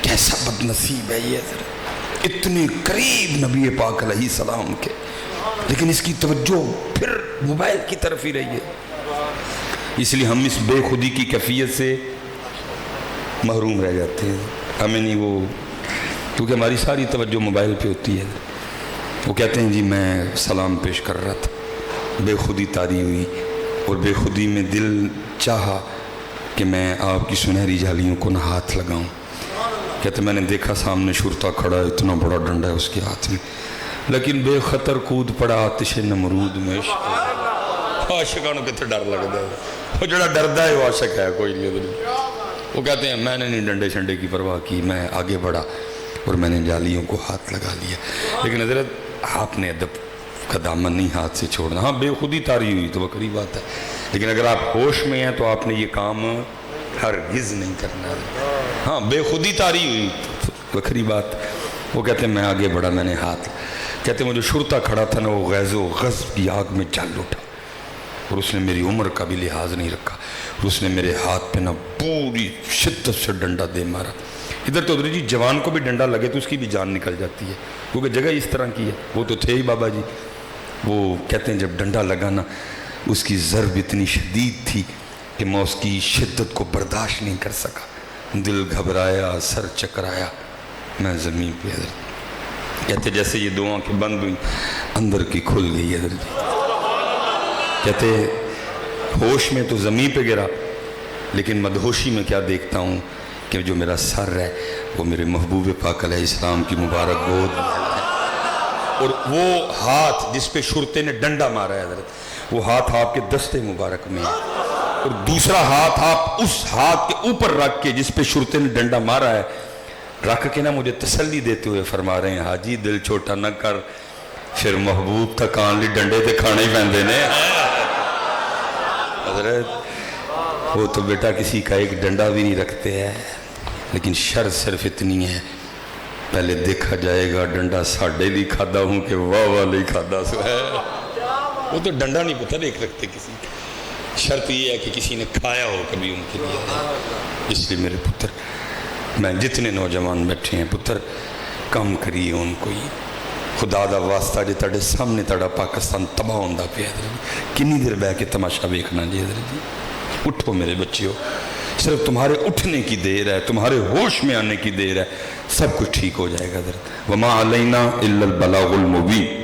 کیسا بد نصیب ہے یہ حضرت, اتنے قریب نبی پاک علیہ السلام کے, لیکن اس کی توجہ پھر موبائل کی طرف ہی رہی ہے. اس لیے ہم اس بے خودی کی کیفیت سے محروم رہ جاتے ہیں. ہمیں نہیں وہ, کیونکہ ہماری ساری توجہ موبائل پہ ہوتی ہے. وہ کہتے ہیں جی میں سلام پیش کر رہا تھا, بے خودی طاری ہوئی, اور بے خودی میں دل چاہا کہ میں آپ کی سنہری جالیوں کو نہ ہاتھ لگاؤں. کہتے میں نے دیکھا سامنے شرطہ کھڑا ہے, اتنا بڑا ڈنڈا ہے اس کے ہاتھ میں, لیکن بے خطر کود پڑا آتش نمرود میں. عاشقانوں کتنے ڈر لگتا ہے, وہ جڑا ڈردا ہے وہ عاشق ہے کوئی نہیں. وہ کہتے ہیں میں نے نہیں ڈنڈے شنڈے کی پرواہ کی، میں آگے بڑھا اور میں نے جالیوں کو ہاتھ لگا لیا۔ لیکن حضرت آپ نے ادب کا دامن نہیں ہاتھ سے چھوڑنا۔ ہاں بے خودی طاری ہوئی تو بکری بات ہے، لیکن اگر آپ ہوش میں ہیں تو آپ نے یہ کام ہرگز نہیں کرنا۔ ہاں بے خودی طاری ہوئی تو بکری بات۔ وہ کہتے ہیں میں آگے بڑھا، میں نے ہاتھ، کہتے ہیں مجھے شرطہ کھڑا تھا نا، وہ غیظ و غضب کی آگ میں جل اٹھا اور اس نے میری عمر کا بھی لحاظ نہیں رکھا اور اس نے میرے ہاتھ پہ نا پوری شدت سے ڈنڈا دے مارا۔ ادھر تو جی جوان کو بھی ڈنڈا لگے تو اس کی بھی جان نکل جاتی ہے، کیونکہ جگہ اس طرح کی ہے۔ وہ تو تھے ہی بابا جی، وہ کہتے ہیں جب ڈنڈا لگا نا اس کی ضرب اتنی شدید تھی کہ میں اس کی شدت کو برداشت نہیں کر سکا، دل گھبرایا، سر چکرایا، میں زمین پہ حضرت کہتے جیسے یہ دو آنکھیں بند ہوئی اندر کی کھل گئی حضرت جی۔ کہتے ہوش میں تو زمین پہ گرا، لیکن مدہوشی میں کیا دیکھتا ہوں کہ جو میرا سر ہے وہ میرے محبوب پاک علیہ السلام کی مبارک گود میں ہے، اور وہ ہاتھ جس پہ شرطے نے ڈنڈا مارا ہے حضرت، وہ ہاتھ آپ کے دستے مبارک میں ہے، اور دوسرا ہاتھ آپ اس ہاتھ کے اوپر رکھ کے جس پہ شرطے نے ڈنڈا مارا ہے رکھ کے نا مجھے تسلی دیتے ہوئے فرما رہے ہیں حاجی دل چھوٹا نہ کر، پھر محبوب تکان لی ڈنڈے تے کھانے ہی پہندے نے۔ حضرت وہ تو بیٹا کسی کا ایک ڈنڈا بھی نہیں رکھتے ہیں، لیکن شرط صرف اتنی ہے پہلے دیکھا جائے گا ڈنڈا ساڑھے لی کھادا ہوں کہ واہ واہ لی کھادا سو ہے۔ وہ تو ڈنڈا نہیں پتہ دیکھ رکھتے کسی، شرط یہ ہے کہ کسی نے کھایا ہو کبھی ان کے لیے۔ اس لیے میرے پتر، میں جتنے نوجوان بیٹھے ہیں پتر کم کریے ان کو ہی، خدا دا واسطہ جی تاڑے سامنے تاڑا پاکستان تباہ ہوندہ پہ حضرت، کنی دیر بہ کے تماشا بیکھنا جی حضرت جی۔ اٹھو میرے بچیوں، صرف تمہارے اٹھنے کی دیر ہے، تمہارے ہوش میں آنے کی دیر ہے، سب کچھ ٹھیک ہو جائے گا حضرت۔ وما علینا الا البلاغ المبین۔